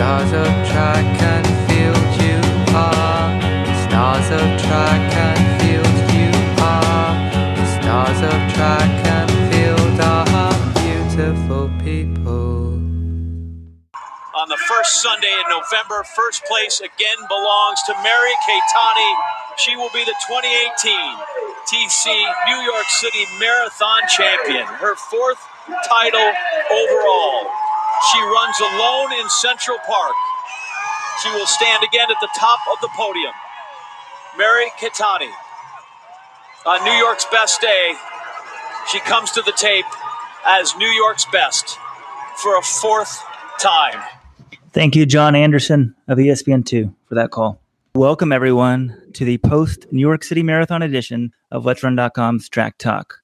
stars of track and field you are. The stars of track and field you are. The stars of track and field are beautiful people. On the first Sunday in November, first place again belongs to Mary Keitany. She will be the 2018 TC New York City Marathon champion, her fourth title overall. She runs alone in Central Park. She will stand again at the top of the podium. Mary Keitany, on New York's best day, she comes to the tape as New York's best for a fourth time. Thank you, John Anderson of ESPN2 for that call. Welcome, everyone, to the post-New York City Marathon edition of Let'sRun.com's Track Talk.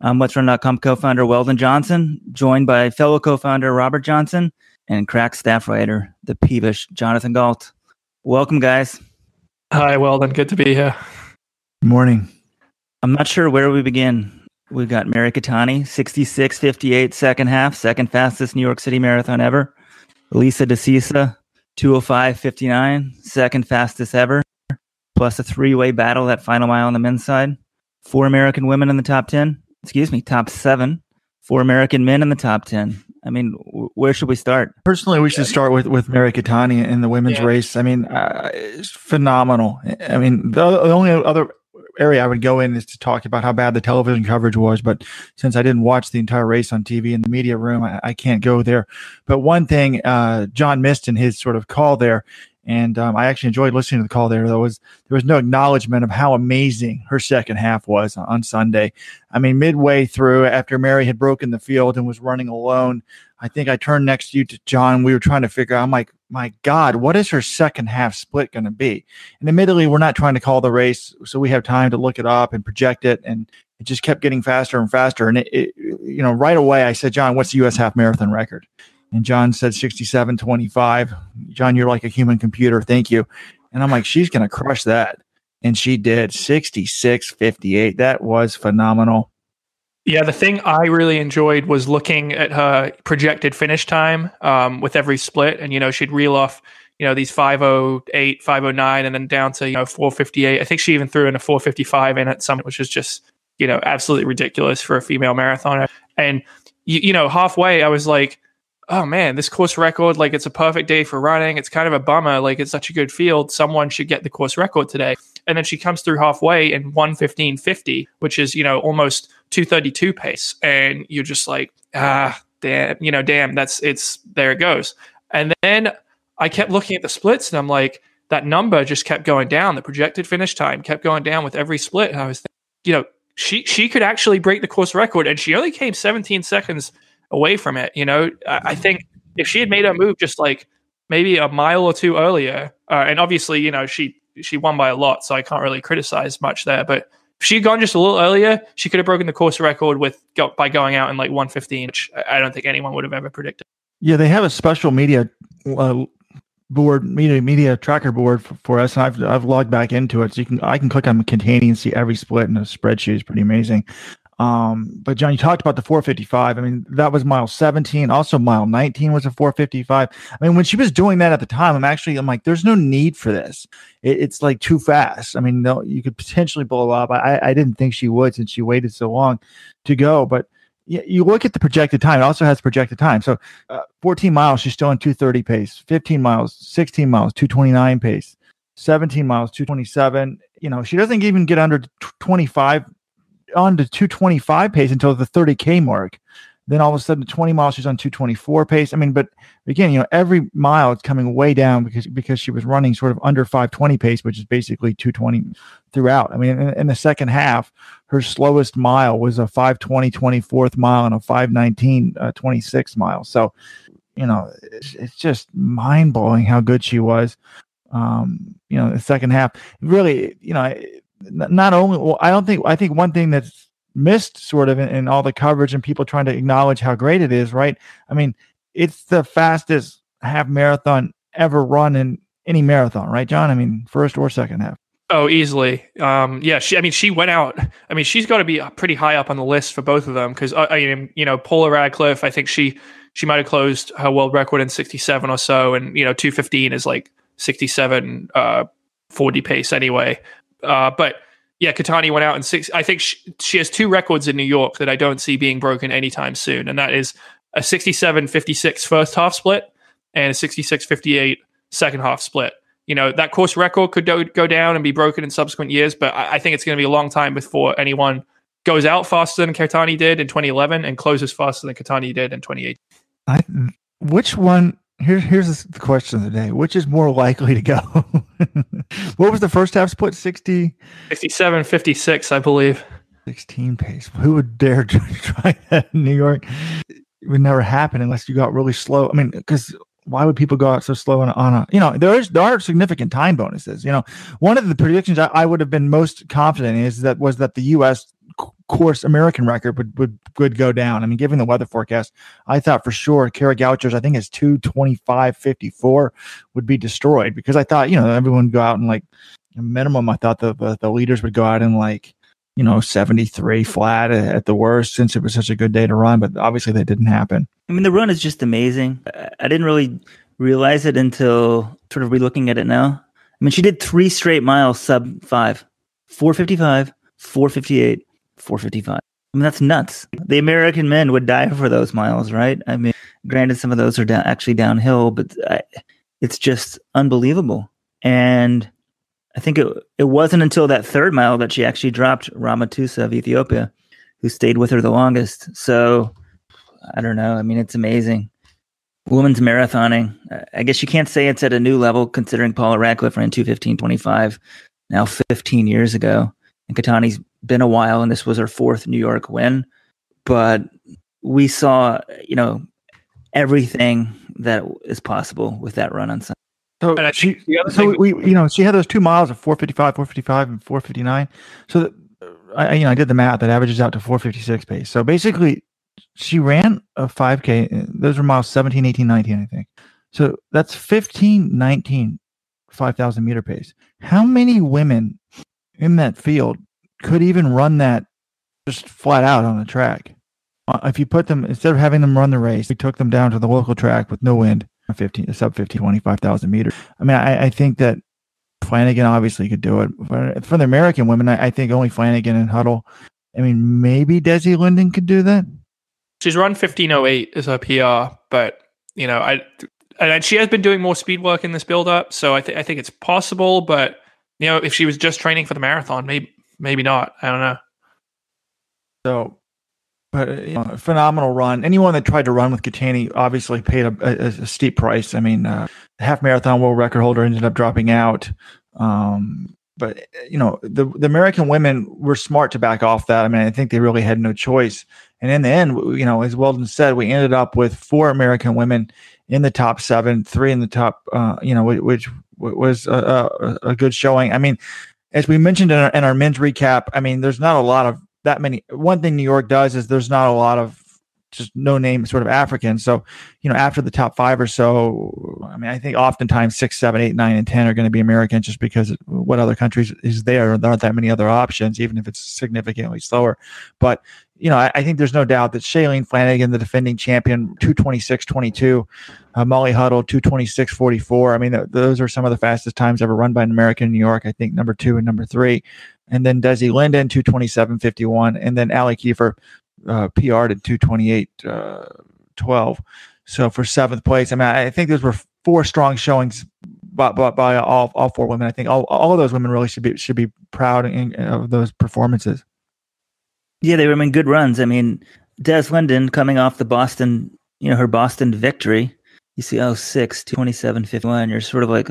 I'm Let'sRun.com co-founder Weldon Johnson, joined by fellow co-founder Robert Johnson and crack staff writer, the peevish Jonathan Galt. Welcome, guys. Hi, Weldon. Good to be here. Good morning. I'm not sure where we begin. We've got Mary Keitany, 66:58 second half, second fastest New York City Marathon ever. Lelisa Desisa, 2:05:59, second fastest ever, plus a three-way battle that final mile on the men's side. 4 American women in the top 10. Top 7. 4 American men in the top 10. I mean, where should we start? Personally, we should start with Mary Keitany in the women's race. I mean, it's phenomenal. I mean, the only other area I would go in is to talk about how bad the television coverage was. But since I didn't watch the entire race on TV in the media room, I can't go there. But one thing John missed in his sort of call there, and I actually enjoyed listening to the call there, there was no acknowledgement of how amazing her second half was on Sunday. I mean, midway through, after Mary had broken the field and was running alone, I think I turned next to you to John. We were trying to figure out, I'm like, my God, what is her second half split going to be? And admittedly, we're not trying to call the race, so we have time to look it up and project it. And it just kept getting faster and faster. And right away, I said, John, what's the U.S. half marathon record? And John said 67:25. John, you're like a human computer. Thank you. And I'm like, she's going to crush that. And she did 66:58. That was phenomenal. Yeah, the thing I really enjoyed was looking at her projected finish time with every split. And, she'd reel off, these 5:08, 5:09, and then down to, 4:58. I think she even threw in a 4:55 in at some, which is just, absolutely ridiculous for a female marathoner. And, halfway, I was like, oh man, this course record, like it's a perfect day for running. It's kind of a bummer. Like it's such a good field. Someone should get the course record today. And then she comes through halfway in 1:15:50, which is, almost 2:32 pace. And you're just like, damn, there it goes. And then I kept looking at the splits and I'm like, that number just kept going down. The projected finish time kept going down with every split. And I was thinking, she could actually break the course record. And she only came 17 seconds away from it. I think if she had made her move just like maybe a mile or two earlier, and obviously, she won by a lot, so I can't really criticize much there. But if she had gone just a little earlier, she could have broken the course record by going out in like 1:15, which I don't think anyone would have ever predicted. Yeah, they have a special media board, media tracker board for us, and I've logged back into it, so I can click on Keitany and see every split in the spreadsheet. It's pretty amazing. But John, you talked about the 4:55. I mean, that was mile 17. Also, mile 19 was a 4:55. I mean, when she was doing that at the time, I'm like, there's no need for this. It's like too fast. I mean, no, you could potentially blow up. I didn't think she would since she waited so long to go. But you look at the projected time. It also has projected time. So 14 miles, she's still in 2:30 pace. 15 miles, 16 miles, 2:29 pace. 17 miles, 2:27. She doesn't even get under 25 on to 2:25 pace until the 30K mark. Then all of a sudden, 20 miles, she's on 2:24 pace. I mean, but again, every mile it's coming way down because she was running sort of under 5:20 pace, which is basically 2:20 throughout. I mean, in the second half, her slowest mile was a 5:20 24th mile and a 5:19 26th mile. So, it's just mind blowing how good she was. The second half really, not only, well, I think one thing that's missed sort of in all the coverage and people trying to acknowledge how great it is, right? I mean, it's the fastest half marathon ever run in any marathon, right, John? I mean, first or second half. Oh, easily. Yeah, she went out. I mean, she's got to be pretty high up on the list for both of them because, Paula Radcliffe, I think she might have closed her world record in 67 or so. And, 2:15 is like 67, 40 pace anyway. But yeah, Keitany went out in six. I think she has two records in New York that I don't see being broken anytime soon. And that is a 67:56 first half split and a 66:58 second half split. That course record could go down and be broken in subsequent years, but I think it's going to be a long time before anyone goes out faster than Keitany did in 2011 and closes faster than Keitany did in 2018. Which one? Here's the question of the day. Which is more likely to go? What was the first half split? 67:56, I believe. 16 pace. Who would dare try that in New York? It would never happen unless you got really slow. I mean, because why would people go out so slow on a there are significant time bonuses. One of the predictions I would have been most confident in was that the U.S. course American record would go down. I mean, given the weather forecast, I thought for sure Kara Goucher's, I think it's 2:25:54 would be destroyed because I thought, everyone would go out and like minimum. I thought the leaders would go out in like, 73 flat at the worst since it was such a good day to run, but obviously that didn't happen. I mean, the run is just amazing. I didn't really realize it until sort of relooking at it now. I mean, she did 3 straight miles sub 5, 4:55, 4:58, 4:55. I mean, that's nuts. The American men would die for those miles, right? I mean, granted, some of those are actually downhill, but it's just unbelievable. And I think it wasn't until that third mile that she actually dropped Ramatusa of Ethiopia, who stayed with her the longest. So I don't know. I mean, it's amazing. Women's marathoning. I guess you can't say it's at a new level considering Paula Radcliffe ran 2:15:25 now 15 years ago. And Keitany's been a while, and this was her 4th New York win. But we saw, everything that is possible with that run on Sunday. She had those 2 miles of 4:55, and 4:59. So I did the math that averages out to 4:56 pace. So basically, she ran a 5K. Those were miles 17, 18, 19, I think. So that's 15, 19, 5,000 meter pace. How many women in that field could even run that just flat out on the track? If you put them, instead of having them run the race, we took them down to the local track with no wind, sub 25,000 meters. I mean, I think that Flanagan obviously could do it. But for the American women, I think only Flanagan and Huddle. I mean, maybe Desi Linden could do that. She's run 15:08 as her PR, but and she has been doing more speed work in this build-up, so I think it's possible. But if she was just training for the marathon, maybe not. I don't know. So, but a phenomenal run. Anyone that tried to run with Keitany obviously paid a steep price. I mean, the half marathon world record holder ended up dropping out. But the American women were smart to back off that. I mean, I think they really had no choice. And in the end, as Weldon said, we ended up with 4 American women in the top 7, 3 in the top, which was a good showing. I mean, as we mentioned in our men's recap, I mean, there's not a lot of that many. One thing New York does is there's not a lot of just no name sort of Africans. So, after the top 5 or so, I mean, I think oftentimes 6, 7, 8, 9, and 10 are going to be Americans just because what other countries is there? There aren't that many other options, even if it's significantly slower. But, I think there's no doubt that Shailene Flanagan, the defending champion, 2:26:22, Molly Huddle, 2:26:44. I mean, those are some of the fastest times ever run by an American in New York. I think number 2 and number 3. And then Desi Linden, 2:27:51. And then Allie Kiefer, PR'd at 2:28:12. So for 7th place, I mean, I think those were 4 strong showings by all 4 women. I think all of those women really should be proud of those performances. Yeah, they were good runs. I mean, Des Linden coming off the Boston, her Boston victory. You see 06, 2:27:51. You're sort of like,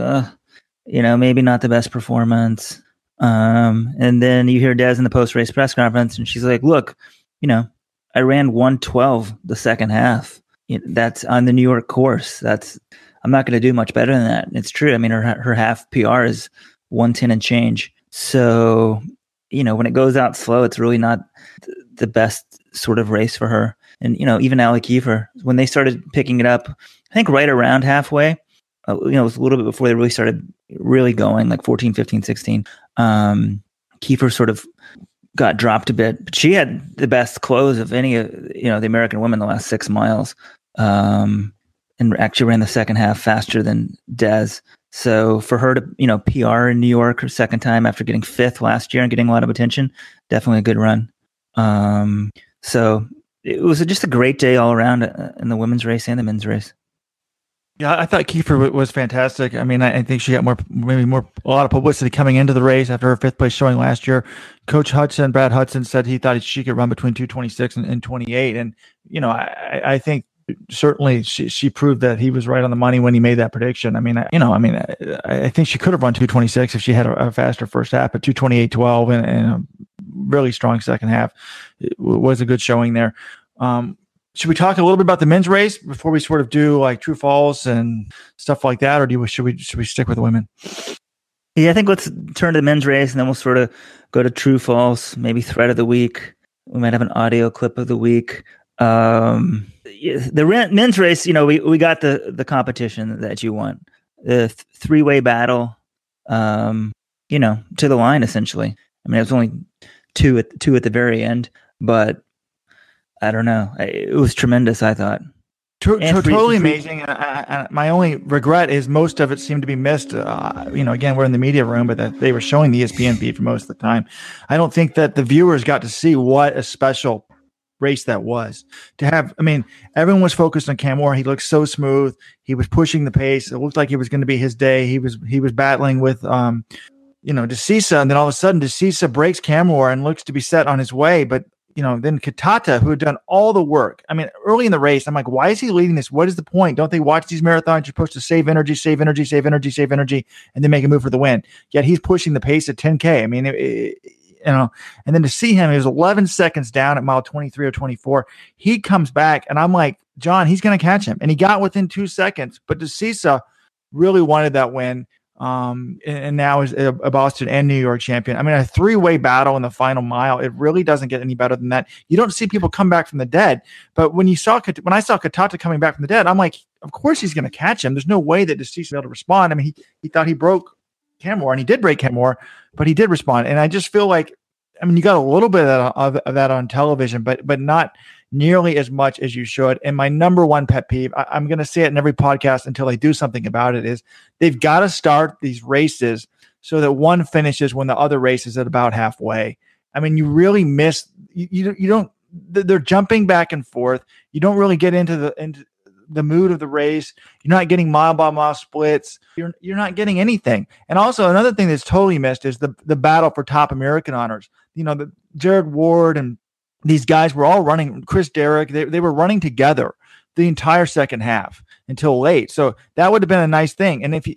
maybe not the best performance. And then you hear Des in the post-race press conference, and she's like, look, I ran 1:12 the second half. That's on the New York course. I'm not going to do much better than that. And it's true. I mean, her half PR is 1:10 and change. So, when it goes out slow, it's really not the best sort of race for her. And, even Allie Kiefer, when they started picking it up, I think right around halfway, it was a little bit before they really started really going, like 14, 15, 16. Kiefer sort of got dropped a bit, but she had the best close of any of the American women the last 6 miles, and actually ran the second half faster than Des. So for her to PR in New York her second time after getting 5th last year and getting a lot of attention, definitely a good run. So it was just a great day all around in the women's race and the men's race. Yeah, I thought Kiefer was fantastic. I mean, I think she got a lot of publicity coming into the race after her 5th place showing last year. Coach Brad Hudson, said he thought she could run between 2:26 and 28. And, I think certainly she proved that he was right on the money when he made that prediction. I think she could have run 2:26 if she had a faster first half, but 2:28.12 and a really strong second half. It was a good showing there. Should we talk a little bit about the men's race before we sort of do like true false and stuff like that, or should we stick with the women? Yeah, I think let's turn to the men's race, and then we'll sort of go to true false, maybe thread of the week. We might have an audio clip of the week. The men's race, we got the competition that you want, the 3-way battle, to the line essentially. I mean, it was only two at the very end, but I don't know. It was tremendous, I thought. Totally amazing. My only regret is most of it seemed to be missed. Again, we're in the media room, but they were showing the ESPN feed for most of the time. I don't think that the viewers got to see what a special race that was. Everyone was focused on Cam Moore. He looked so smooth. He was pushing the pace. It looked like it was going to be his day. He was battling with Desisa, and then all of a sudden Desisa breaks Cam Moore and looks to be set on his way, but then Keitany, who had done all the work. I mean, early in the race, I'm like, why is he leading this? What is the point? Don't they watch these marathons? You're supposed to save energy, and then make a move for the win. Yet he's pushing the pace at 10K. I mean, and then to see him, he was 11 seconds down at mile 23 or 24. He comes back, and I'm like, John, he's going to catch him. And he got within 2 seconds. But Desisa really wanted that win. And now is a Boston and New York champion. I mean, a 3-way battle in the final mile. It really doesn't get any better than that. You don't see people come back from the dead, but when I saw Keitany coming back from the dead, I'm like, of course he's going to catch him. There's no way that Desisa will be able to respond. I mean, he thought he broke Cam Moore, and he did break Cam Moore, but he did respond. And I just feel like, you got a little bit of that on television, but not nearly as much as you should. And my number one pet peeve, I'm going to say it in every podcast until they do something about it, is they've got to start these races so that one finishes when the other race is at about halfway. I mean, you really miss, you don't, they're jumping back and forth. You don't really get into the mood of the race. You're not getting mile by mile splits. You're not getting anything. And also another thing that's totally missed is the battle for top American honors. The Jared Ward and these guys were all running, Chris Derrick, they were running together the entire second half until late. So that would have been a nice thing. And if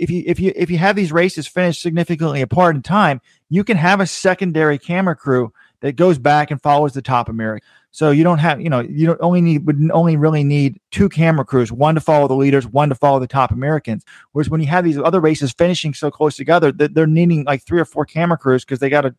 you have these races finished significantly apart in time, you can have a secondary camera crew that goes back and follows the top American. So you don't have, would only really need 2 camera crews, one to follow the leaders, one to follow the top Americans. Whereas when you have these other races finishing so close together, they're needing like 3 or 4 camera crews because they got to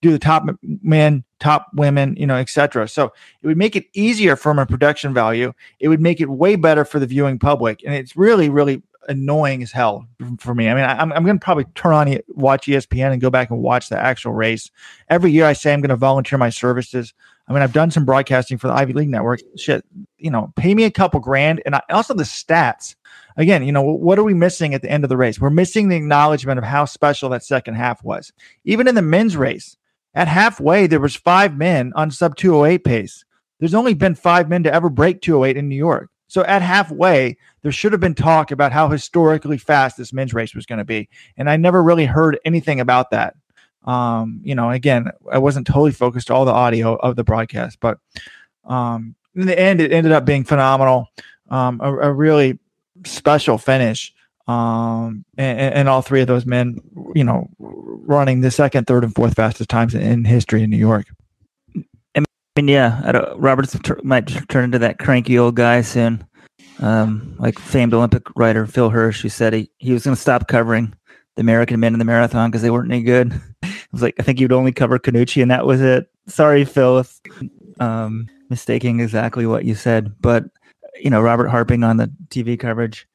do the top men, top women, etc. So it would make it easier from a production value. It would make it way better for the viewing public. And it's really, really annoying as hell for me. I mean, I'm going to probably turn on, watch ESPN and go back and watch the actual race. Every year I say I'm going to volunteer my services. I mean, I've done some broadcasting for the Ivy League Network. Shit, pay me a couple grand. And also the stats. Again, what are we missing at the end of the race? We're missing the acknowledgement of how special that second half was. Even in the men's race, at halfway, there was 5 men on sub 208 pace. There's only been 5 men to ever break 208 in New York. So at halfway, there should have been talk about how historically fast this men's race was going to be. And I never really heard anything about that. Again, I wasn't totally focused on all the audio of the broadcast, but in the end, it ended up being phenomenal. A really special finish. And all 3 of those men, running the second, third, and fourth fastest times in history in New York. I mean, yeah, Roberts might turn into that cranky old guy soon. Like famed Olympic writer Phil Hirsch, who said he was going to stop covering the American men in the marathon because they weren't any good. It was like, I think you'd only cover Canucci, and that was it. Sorry, Phil, if mistaking exactly what you said. But, Robert harping on the TV coverage.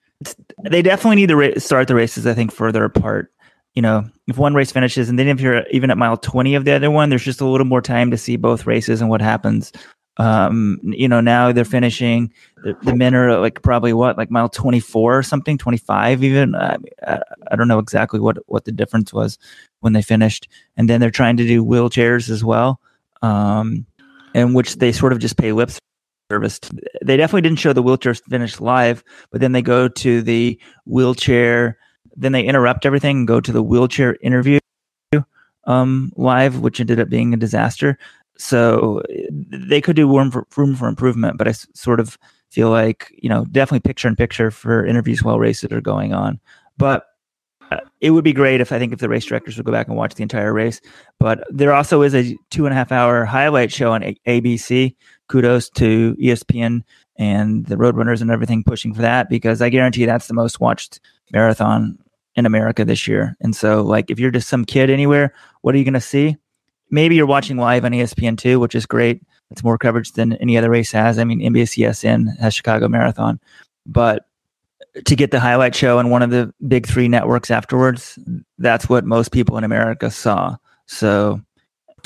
They definitely need to start the races, I think, further apart. if one race finishes and then if you're even at mile 20 of the other one, there's just a little more time to see both races and what happens. Now they're finishing. The men are like probably like mile 24 or something, 25 even. I don't know exactly what the difference was when they finished. And then they're trying to do wheelchairs as well, in which they sort of just pay lip service. They definitely didn't show the wheelchair finish live, but then they go to the wheelchair. Then they interrupt everything and go to the wheelchair interview live, which ended up being a disaster. So they could do room for improvement, but I sort of feel like, definitely picture in picture for interviews while races are going on. But it would be great if the race directors would go back and watch the entire race. But there also is a 2.5 hour highlight show on ABC. Kudos to ESPN and the Roadrunners and everything pushing for that, because I guarantee that's the most watched marathon in America this year. And so, like, if you're just some kid anywhere, what are you going to see? Maybe you're watching live on ESPN2, which is great. It's more coverage than any other race has. I mean, NBCSN has Chicago Marathon. But to get the highlight show on one of the big three networks afterwards, that's what most people in America saw. So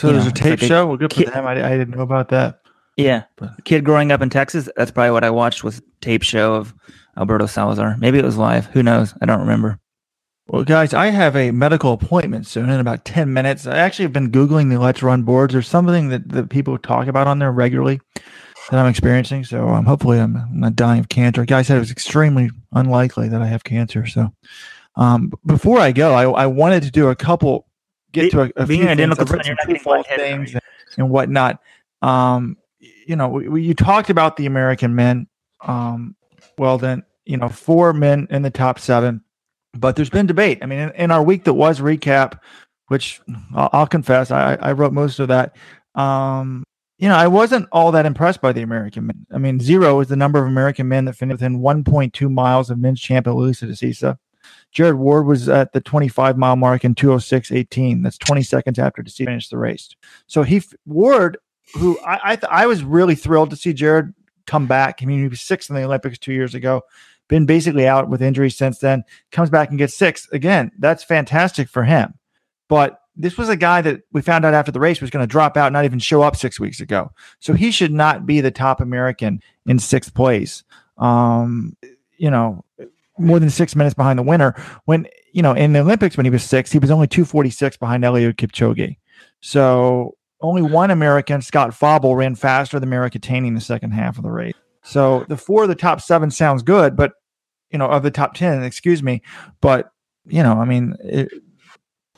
there's a tape show? Well, good for them. I didn't know about that. Yeah. Kid growing up in Texas, that's probably what I watched, was tape show of Alberto Salazar. Maybe it was live. Who knows? I don't remember. Well, guys, I have a medical appointment soon in about 10 minutes. I actually have been Googling the Let's Run boards. There's something that people talk about on there regularly that I'm experiencing. So hopefully I'm not dying of cancer. Guys said it was extremely unlikely that I have cancer. So before I go, I wanted to do a few things and whatnot. You talked about the American men. Well, then, 4 men in the top 7. But there's been debate. I mean, in our week that was recap, which I'll confess, I wrote most of that. I wasn't all that impressed by the American men. I mean, 0 is the number of American men that finished within 1.2 miles of men's champion Lelisa Desisa. Jared Ward was at the 25-mile mark in 2:06:18. That's 20 seconds after Desisa finished the race. So Ward, who I was really thrilled to see Jared come back. I mean, he was 6th in the Olympics 2 years ago. Been basically out with injuries since then, comes back and gets 6th. Again, that's fantastic for him. But this was a guy that we found out after the race was going to drop out, not even show up 6 weeks ago. So he should not be the top American in 6th place. More than 6 minutes behind the winner. When, in the Olympics, when he was 6th, he was only 2:46 behind Eliud Kipchoge. So only one American, Scott Fauble, ran faster than Mary Keitany in the second half of the race. So the 4 of the top 7 sounds good, but, of the top 10, excuse me. But,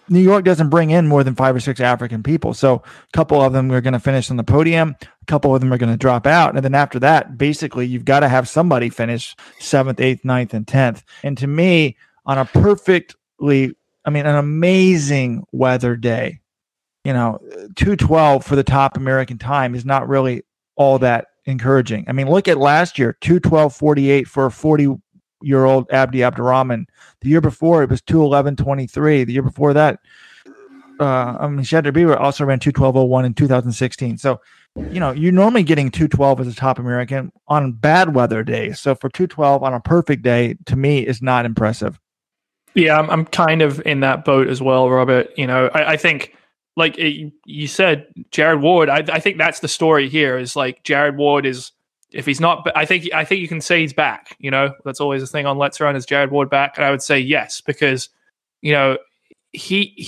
New York doesn't bring in more than 5 or 6 African people. So a couple of them are going to finish on the podium. A couple of them are going to drop out. And then after that, basically, you've got to have somebody finish 7th, 8th, 9th, and 10th. And to me, on a an amazing weather day, 2:12 for the top American time is not really all that encouraging. I mean, look at last year, 2:12:48 for a 40-year-old Abdi Abdurrahman. The year before, it was 2:11:23. The year before that, Shader Bieber also ran 2:12:01 in 2016. So, you're normally getting 2:12 as a top American on bad weather days. So for 2:12 on a perfect day, to me, is not impressive. Yeah, I'm kind of in that boat as well, Robert. I think, like you said, Jared Ward, I think that's the story here, is like Jared Ward is, if he's not, I think you can say he's back. That's always the thing on Let's Run, is Jared Ward back? And I would say yes, because, he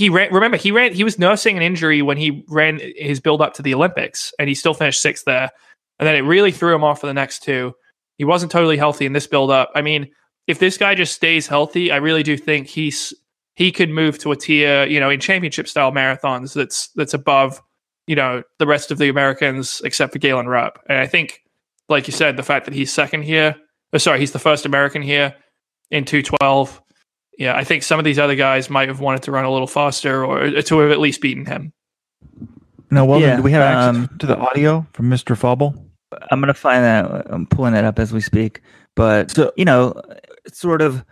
was nursing an injury when he ran his build up to the Olympics, and he still finished 6th there. And then it really threw him off for the next 2. He wasn't totally healthy in this build up. I mean, if this guy just stays healthy, I really do think he could move to a tier, in championship style marathons that's above, the rest of the Americans except for Galen Rupp. And I think, like you said, the fact that he's he's the first American here in 2:12. Yeah, I think some of these other guys might have wanted to run a little faster or to have at least beaten him. Now, do we have access to the audio from Mr. Fauble? I'm going to find that. I'm pulling that up as we speak. But, so, sort of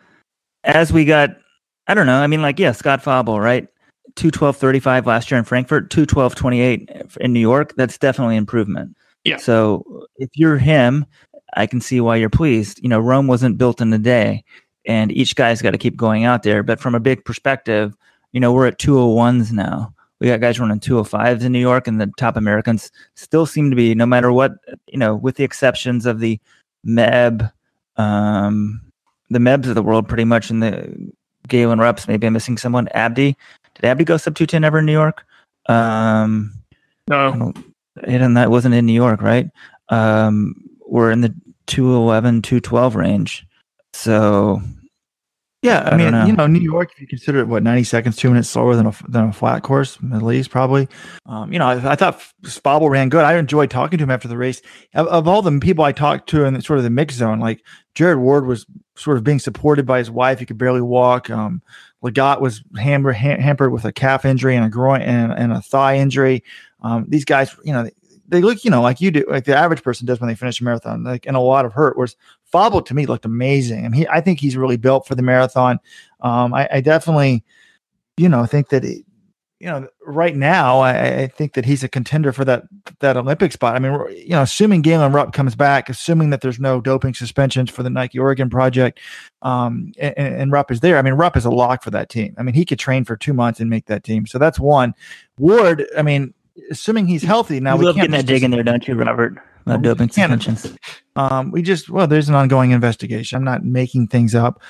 as we got, I don't know. I mean, Scott Fauble, right? 2:12:35 last year in Frankfurt, 2:12:28 in New York. That's definitely improvement. Yeah. So if you're him, I can see why you're pleased. Rome wasn't built in a day, and each guy's got to keep going out there. But from a big perspective, we're at 201s now. We got guys running 205s in New York, and the top Americans still seem to be, no matter what, with the exceptions of the MEB, the MEBs of the world, pretty much, in the Galen Rups. Maybe I'm missing someone. Abdi. Did Abdi go sub 210 ever in New York? No. And that wasn't in New York, right? We're in the 211, 212 range. So, yeah, I mean, New York, if you consider it, 90 seconds, 2 minutes slower than a flat course, at least, probably. I thought Fauble ran good. I enjoyed talking to him after the race. Of all the people I talked to in sort of the mix zone, like Jared Ward was sort of being supported by his wife. He could barely walk. Legat was hampered with a calf injury and a groin and a thigh injury. These guys, they look, like you do, like the average person does when they finish a marathon, like, and a lot of hurt. Whereas Fauble, to me, looked amazing. I mean, I think he's really built for the marathon. I definitely, think that, right now, I think that he's a contender for that Olympic spot. I mean, assuming Galen Rupp comes back, assuming that there's no doping suspensions for the Nike Oregon project, and Rupp is there. I mean, Rupp is a lock for that team. I mean, he could train for 2 months and make that team. So that's one. Ward, I mean, assuming he's healthy now, we love getting that dig in there, don't you, Robert? About doping suspensions. There's an ongoing investigation. I'm not making things up.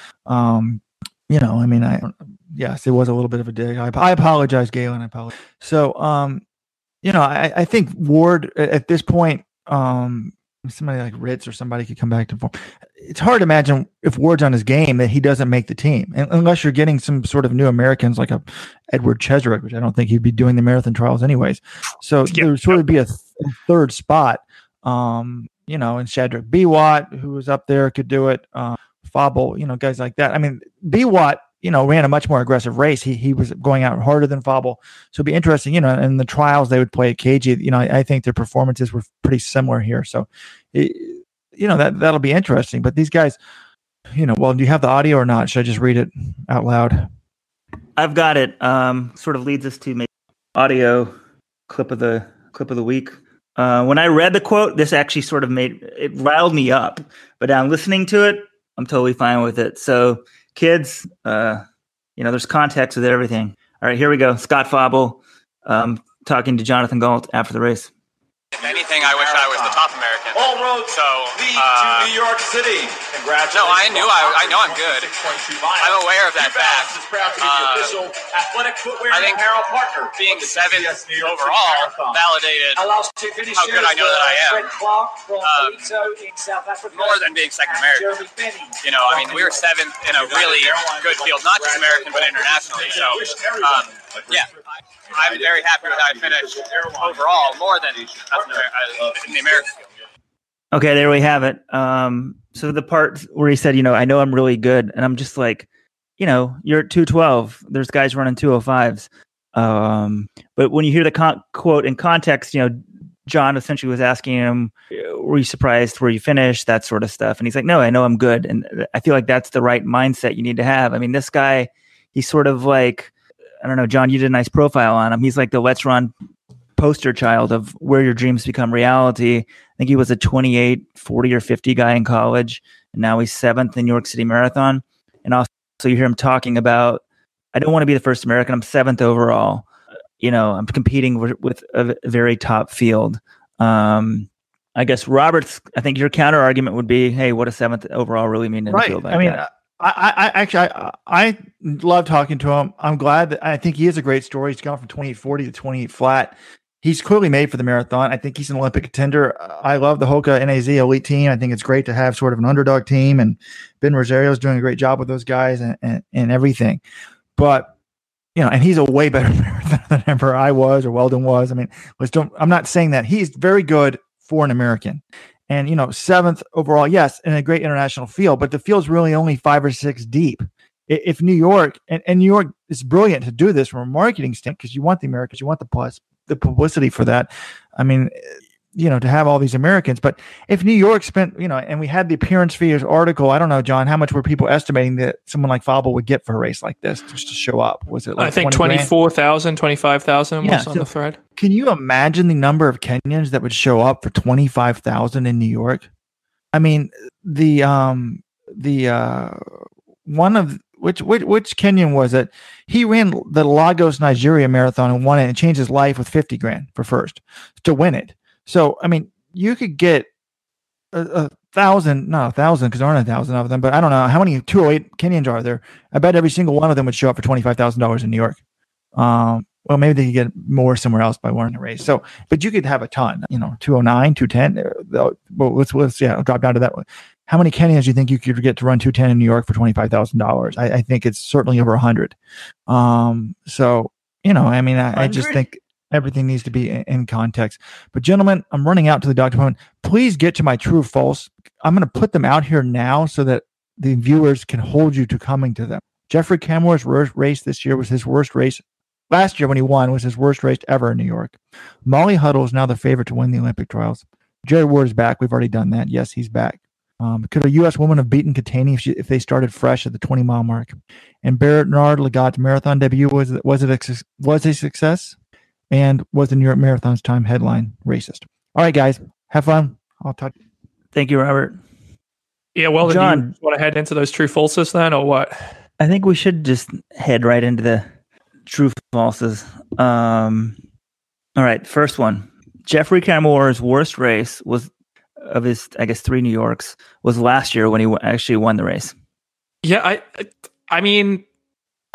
Yes, it was a little bit of a dig. I apologize, Galen. I apologize. So, I think Ward at this point, somebody like Ritz or somebody could come back to form. It's hard to imagine if Ward's on his game that he doesn't make the team, unless you're getting some sort of new Americans like a Edward Cheswick, which I don't think he'd be doing the marathon trials anyways. So there would sort of be a third spot, and Shadrach Biwat, who was up there, could do it. Fauble, guys like that. I mean, Biwat, ran a much more aggressive race. He was going out harder than Fauble. So it'd be interesting, in the trials they would play at KG, I think their performances were pretty similar here. So, that'll be interesting. But these guys, do you have the audio or not? Should I just read it out loud? I've got it. Sort of leads us to maybe audio clip of the week. When I read the quote, this actually sort of it riled me up. But now I'm listening to it, I'm totally fine with it. So, kids, there's context with everything. All right, here we go. Scott Fauble talking to Jonathan Gault after the race. If anything, I wish I was the top American. All roads lead to New York City. Congratulations. No, I know I'm good. I'm aware of that fact. Is proud to be the official athletic footwear I think apparel partner. Being seventh overall validated how good I know that I am. More than being second American. We were seventh in a really good field, not just American, but internationally. So, I'm very happy with how I finished overall, more than in the American field. Okay, there we have it. So the part where he said, I know I'm really good, and I'm just like, you're at 212. There's guys running 205s. But when you hear the quote in context, John essentially was asking him, were you surprised where you finished, that sort of stuff. And he's like, no, I know I'm good. And I feel like that's the right mindset you need to have. I mean, this guy, he's sort of like, I don't know, John, you did a nice profile on him. He's like the Let's Run poster child of where your dreams become reality. I think he was a 28, 40 or 50 guy in college. And now he's 7th in New York City Marathon. And also you hear him talking about, I don't want to be the first American. I'm 7th overall. I'm competing with a very top field. I guess Robert's, I think your counter argument would be, hey, what does 7th overall really mean in a field like that? I love talking to him. I'm glad that I think he is a great story. He's gone from 28.40 to 28 flat. He's clearly made for the marathon. I think he's an Olympic contender. I love the Hoka NAZ elite team. I think it's great to have sort of an underdog team, and Ben Rosario's doing a great job with those guys and everything. But, and he's a way better marathoner than ever I was or Weldon was. I mean, I'm not saying that. He's very good for an American. And, 7th overall, yes, in a great international field, but the field's really only 5 or 6 deep. If New York, and New York is brilliant to do this from a marketing standpoint, because you want the Americans, you want the publicity for that. I mean, to have all these Americans. But if New York spent, and we had the appearance fees article, I don't know, John, how much were people estimating that someone like Fauble would get for a race like this just to show up? Was it like I think 24,000, 25,000 was on the thread. Can you imagine the number of Kenyans that would show up for 25,000 in New York? I mean, which Kenyan was it? He ran the Lagos, Nigeria marathon and won it and changed his life with 50 grand for first to win it. So, I mean, you could get a thousand, not 1,000 because there aren't 1,000 of them, but I don't know how many 208 Kenyans are there. I bet every single one of them would show up for $25,000 in New York. Well, maybe they could get more somewhere else by winning the race. So, but you could have a ton, 209, 210. Well, let's drop down to that one. How many Kenyans do you think you could get to run 210 in New York for $25,000? I think it's certainly over 100. So, I mean, I just think everything needs to be in context. But gentlemen, I'm running out to the doctor phone. Please get to my true or false. I'm going to put them out here now so that the viewers can hold you to coming to them. Jeffrey Camore's race this year was his worst race. Last year when he won was his worst race ever in New York. Molly Huddle is now the favorite to win the Olympic trials. Jerry Ward is back. We've already done that. Yes, he's back. Could a U.S. woman have beaten Keitany if they started fresh at the 20-mile mark? And Bernard Lagat's marathon debut was a success, and was the New York Marathon's time headline racist? All right, guys, have fun. I'll talk. Thank you, Robert. Yeah, well, John, do you want to head into those true falses then, or what? I think we should just head right into the true falses. All right, first one. Jeffrey Camore's worst race was of his, I guess, 3 New Yorks was last year when he actually won the race. Yeah, I mean,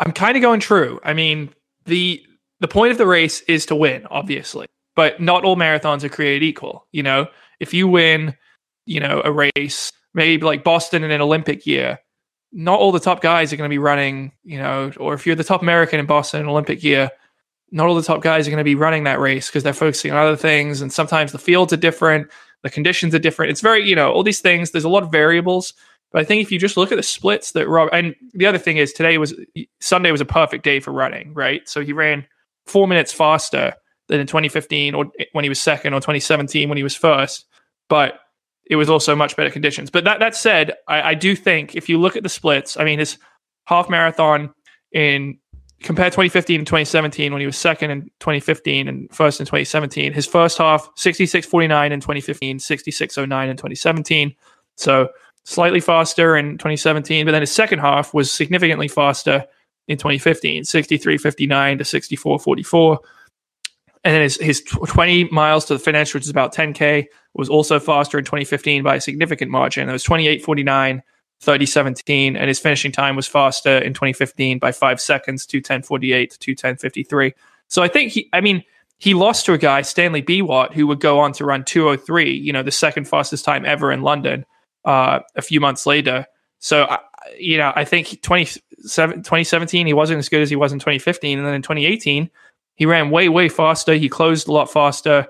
I'm kind of going true. I mean, the point of the race is to win, obviously, but not all marathons are created equal. If you win, a race, maybe like Boston in an Olympic year, not all the top guys are going to be running, or if you're the top American in Boston in an Olympic year, not all the top guys are going to be running that race because they're focusing on other things. And sometimes the fields are different. The conditions are different. It's very, all these things, there's a lot of variables. But I think if you just look at the splits that Rob, and the other thing is Sunday was a perfect day for running, right? So he ran 4 minutes faster than in 2015 or when he was second, or 2017 when he was first. But it was also much better conditions. But that said, I do think if you look at the splits, I mean, his half marathon compare 2015 and 2017 when he was second in 2015 and first in 2017. His first half, 66:49 in 2015, 66:09 in 2017. So slightly faster in 2017, but then his second half was significantly faster in 2015, 63:59 to 64:44. And then his 20 miles to the finish, which is about 10K, was also faster in 2015 by a significant margin. It was 28:49. 30:17, and his finishing time was faster in 2015 by 5 seconds, 2:10:48 to 2:10:53. So I think he lost to a guy, Stanley Biwott, who would go on to run 2:03, the second fastest time ever in London a few months later. So I think 2017 he wasn't as good as he was in 2015, and then in 2018 he ran way faster. He closed a lot faster,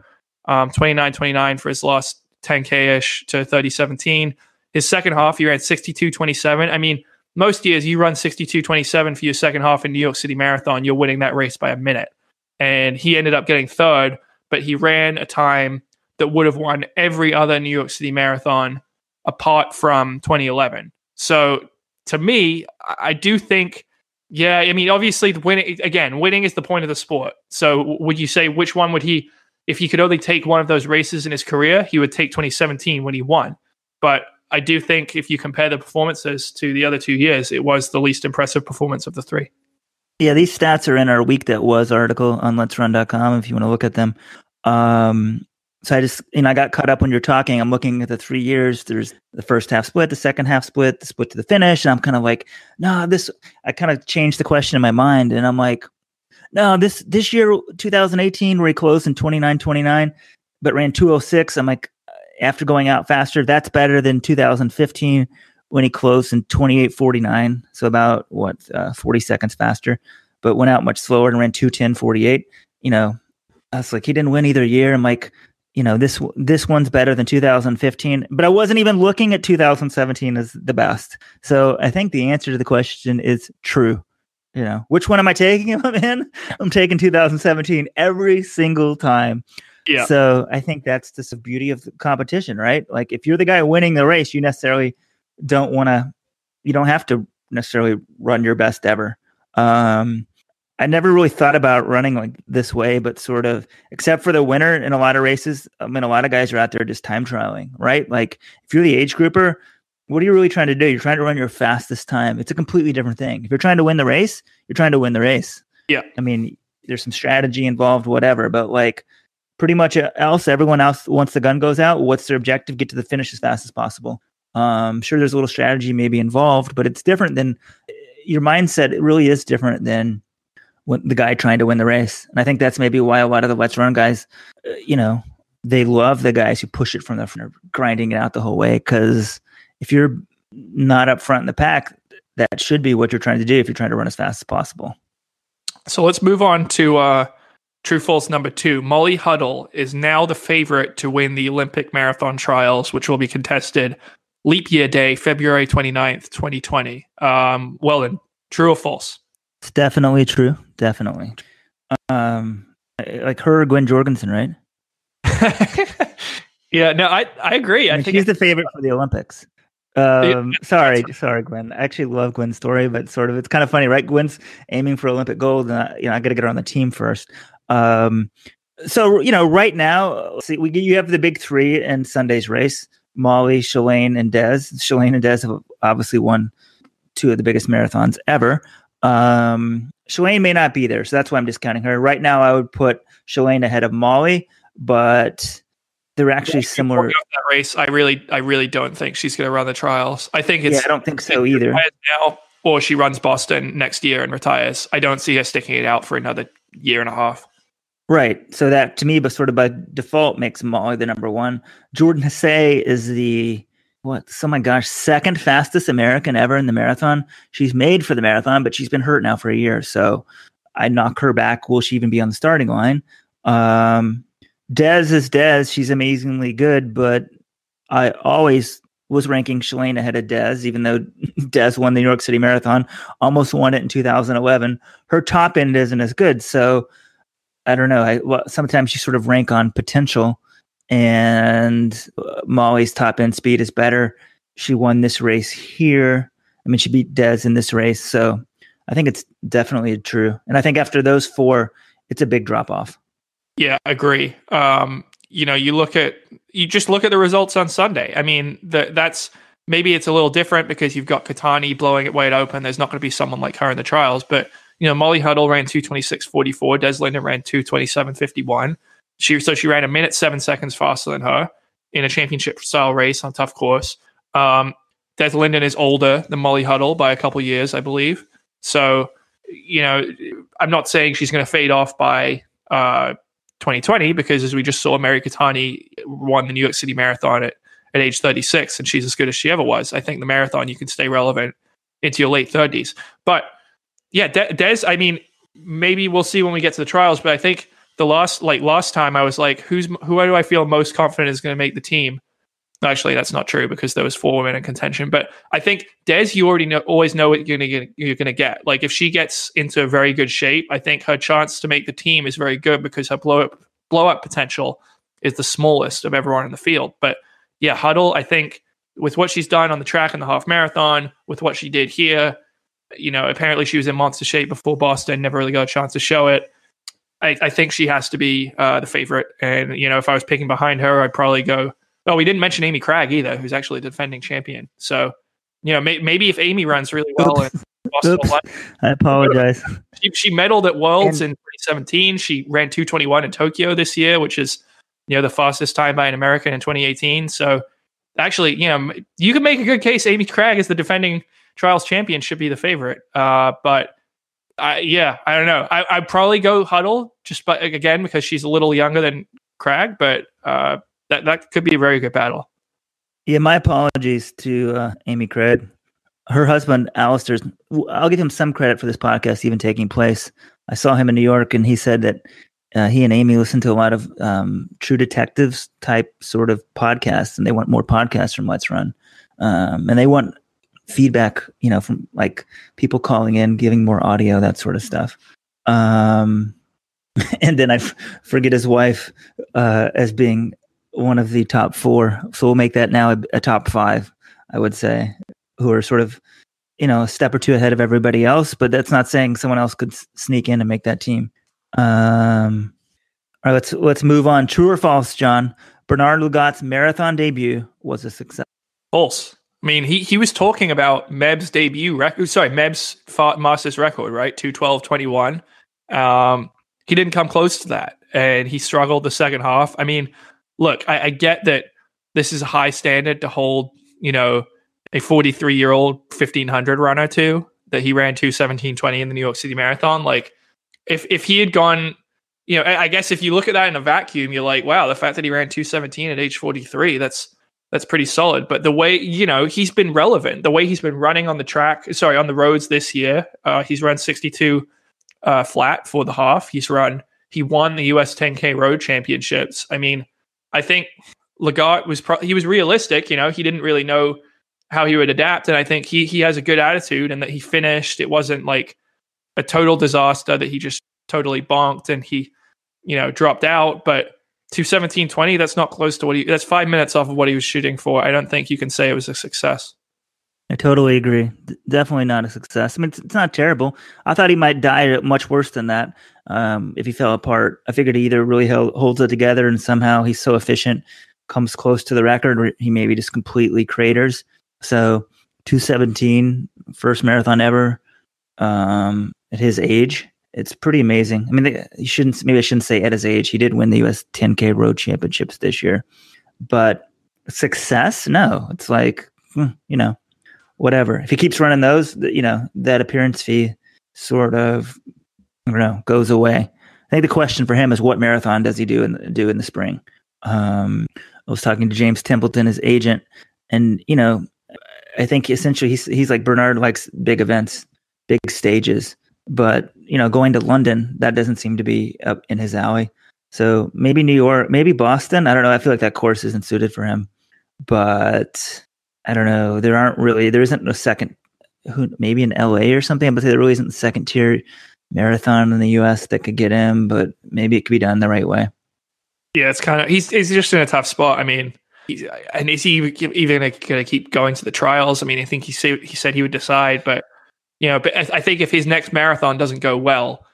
29:29 for his last 10K-ish to 30:17. His second half, he ran 62:27. I mean, most years you run 62:27 for your second half in New York City Marathon, you're winning that race by a minute. And he ended up getting third, but he ran a time that would have won every other New York City Marathon apart from 2011. So to me, I do think, obviously winning is the point of the sport. So would you say which one would he, if he could only take one of those races in his career, he would take 2017 when he won. But I do think if you compare the performances to the other 2 years, it was the least impressive performance of the 3. Yeah, these stats are in our Week That Was article on letsrun.com if you want to look at them. So I just, I got caught up when you're talking. I'm looking at the 3 years. There's the first half split, the second half split, the split to the finish. And I'm kind of like, I kind of changed the question in my mind. And I'm like, no, this year, 2018, where he closed in 29:29, but ran 2:06. I'm like, after going out faster, that's better than 2015 when he closed in 28:49. So about 40 seconds faster, but went out much slower and ran 2:10:48. I was like, he didn't win either year. I'm like, this one's better than 2015, but I wasn't even looking at 2017 as the best. So I think the answer to the question is true. Which one am I taking him in? I'm taking 2017 every single time. Yeah. So I think that's just the beauty of the competition, right? Like if you're the guy winning the race, you don't have to necessarily run your best ever. I never really thought about running like this way, but sort of, except for the winner in a lot of races. I mean, a lot of guys are out there just time trialing, right? Like if you're the age grouper, what are you really trying to do? You're trying to run your fastest time. It's a completely different thing. If you're trying to win the race, you're trying to win the race. Yeah. I mean, there's some strategy involved, whatever, but like pretty much everyone else, once the gun goes out, what's their objective? Get to the finish as fast as possible. Sure, there's a little strategy maybe involved, but it's different than your mindset. It really is different than when the guy trying to win the race. And I think that's maybe why a lot of the Let's Run guys, they love the guys who push it from the front, grinding it out the whole way. Because if you're not up front in the pack, that should be what you're trying to do if you're trying to run as fast as possible. So let's move on to true false number 2. Molly Huddle is now the favorite to win the Olympic marathon trials, which will be contested leap year day, February 29th, 2020. Well then, true or false? It's definitely true. Definitely. Like her or Gwen Jorgensen, right? Yeah, no, I agree. I think she's the favorite for the Olympics. Sorry, Gwen. I actually love Gwen's story, but sort of, it's kind of funny, right? Gwen's aiming for Olympic gold, and I got to get her on the team first. So right now, you have the big 3 in Sunday's race: Molly, Shalane, and Des. Shalane and Des have obviously won 2 of the biggest marathons ever. Shalane may not be there, so that's why I'm discounting her. Right now, I would put Shalane ahead of Molly, but they're actually similar. That race, I really don't think she's going to run the trials. I think it's. Yeah, I don't think so either. Now, or she runs Boston next year and retires. I don't see her sticking it out for another year and a half. Right. So that to me, but sort of by default, makes Molly the number 1. Jordan Hasay is the second fastest American ever in the marathon. She's made for the marathon, but she's been hurt now for a year. So I knock her back. Will she even be on the starting line? Des is Des. She's amazingly good, but I always was ranking Shalane ahead of Des, even though Des won the New York City Marathon, almost won it in 2011. Her top end isn't as good. So I don't know. Sometimes you sort of rank on potential, and Molly's top end speed is better. She won this race here. I mean, she beat Des in this race. So I think it's definitely true. And I think after those 4, it's a big drop off. Yeah, agree. You just look at the results on Sunday. I mean, that's maybe it's a little different because you've got Keitany blowing it wide open. There's not going to be someone like her in the trials, but Molly Huddle ran 2:26.44. Des Linden ran 2:27.51. She ran 1 minute 7 seconds faster than her in a championship style race on tough course. Des Linden is older than Molly Huddle by a couple years, I believe. So, I'm not saying she's going to fade off by 2020, because as we just saw, Mary Keitany won the New York City Marathon at age 36, and she's as good as she ever was. I think the marathon, you can stay relevant into your late 30s. But yeah, Des, I mean, maybe we'll see when we get to the trials, but I think the last time I was like, who do I feel most confident is going to make the team? Actually, that's not true because there was 4 women in contention. But I think Des, you always know what you're going to get. Like if she gets into a very good shape, I think her chance to make the team is very good because her blow up potential is the smallest of everyone in the field. But yeah, Huddle, I think with what she's done on the track and the half marathon, with what she did here, apparently she was in monster shape before Boston, never really got a chance to show it. I think she has to be the favorite. And, if I was picking behind her, I'd probably go. Oh, we didn't mention Amy Cragg either, who's actually the defending champion. So, maybe if Amy runs really well in Boston, I apologize. She medaled at Worlds in 2017. She ran 2:21 in Tokyo this year, which is, the fastest time by an American in 2018. So, actually, you can make a good case. Amy Cragg is the defending trials champion, should be the favorite. But I don't know. I'd probably go Huddle again because she's a little younger than Cragg, but that could be a very good battle. Yeah, my apologies to Amy Cragg. Her husband, Alistair's, I'll give him some credit for this podcast even taking place. I saw him in New York, and he said that he and Amy listen to a lot of True Detectives type sort of podcasts, and they want more podcasts from Let's Run. And they want feedback, from like people calling in, giving more audio, that sort of stuff. And then I forget his wife as being one of the top 4. So we'll make that now a top 5, I would say, who are sort of, a step or 2 ahead of everybody else. But that's not saying someone else could sneak in and make that team. All right, let's move on. True or false, John? Bernard Lugat's marathon debut was a success. False. I mean, he was talking about Meb's debut record. Sorry, Meb's Masters record, right? 2:12:21. He didn't come close to that, and he struggled the second half. I mean, look, I get that this is a high standard to hold, you know, a 43-year-old 1500 runner to, that he ran 2:17:20 in the New York City Marathon. Like, if he had gone, you know, I guess if you look at that in a vacuum, you're like, wow, the fact that he ran 2:17 at age 43, that's pretty solid. But the way, you know, he's been relevant, the way he's been running on the roads this year, he's run 62 flat for the half. He won the US 10K road championships. I mean, I think Lagarde he was realistic, you know, he didn't really know how he would adapt. And I think he has a good attitude, and that he finished. It wasn't like a total disaster that he just totally bonked and he, you know, dropped out. But 2:17:20, that's not close to that's 5 minutes off of what he was shooting for. I don't think you can say it was a success. I totally agree. Definitely not a success. I mean, it's not terrible. I thought he might die much worse than that if he fell apart. I figured he either really holds it together and somehow he's so efficient, comes close to the record, or he maybe just completely craters. So 2:17, first marathon ever at his age. It's pretty amazing. I mean, maybe I shouldn't say at his age. He did win the US 10K road championships this year, but success? No, it's like, you know, whatever. If he keeps running those, you know, that appearance fee sort of, I don't know, goes away. I think the question for him is, what marathon does he do in the spring? I was talking to James Templeton, his agent, and, you know, I think essentially he's like Bernard, likes big events, big stages. But, you know, going to London, that doesn't seem to be up in his alley. So maybe New York, maybe Boston. I don't know. I feel like that course isn't suited for him. But I don't know. There isn't a second, maybe in LA or something, but there really isn't a second tier marathon in the US that could get him, but maybe it could be done the right way. Yeah, it's kind of, he's just in a tough spot. I mean, is he even going to keep going to the trials? I mean, I think he said he would decide, but, you know, but I think if his next marathon doesn't go well,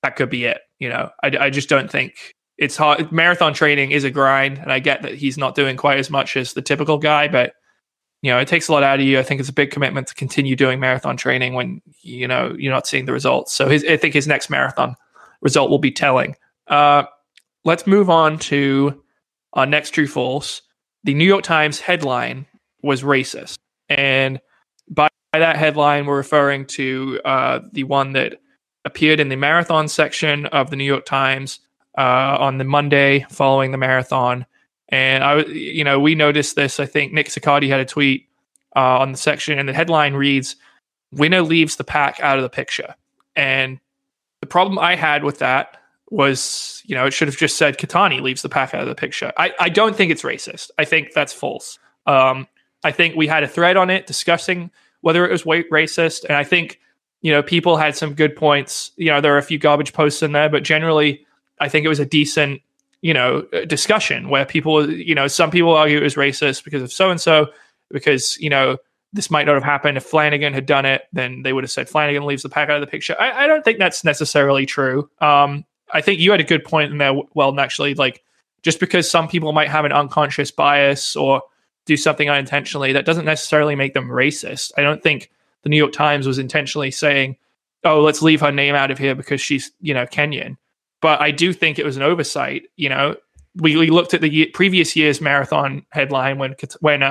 that could be it. You know, I just don't think it's hard. Marathon training is a grind, and I get that he's not doing quite as much as the typical guy, but, you know, it takes a lot out of you. I think it's a big commitment to continue doing marathon training when, you know, you're not seeing the results. So I think his next marathon result will be telling. Let's move on to our next true false. The New York Times headline was racist, and by that headline, we're referring to the one that appeared in the marathon section of the New York Times on the Monday following the marathon. And we noticed this. I think Nick Siccardi had a tweet on the section, and the headline reads, "Winner leaves the pack out of the picture." And the problem I had with that was, you know, it should have just said Keitany leaves the pack out of the picture. I don't think it's racist. I think that's false. I think we had a thread on it discussing whether it was racist. And I think, you know, people had some good points. You know, there are a few garbage posts in there, but generally I think it was a decent, you know, discussion where people, you know, some people argue it was racist because of so-and-so, because, you know, this might not have happened. If Flanagan had done it, then they would have said Flanagan leaves the pack out of the picture. I don't think that's necessarily true. I think you had a good point in there, Weldon, actually. Like, just because some people might have an unconscious bias or do something unintentionally, that doesn't necessarily make them racist. I don't think the New York Times was intentionally saying, oh, let's leave her name out of here because she's, you know, Kenyan. But I do think it was an oversight. You know, we looked at the previous year's marathon headline when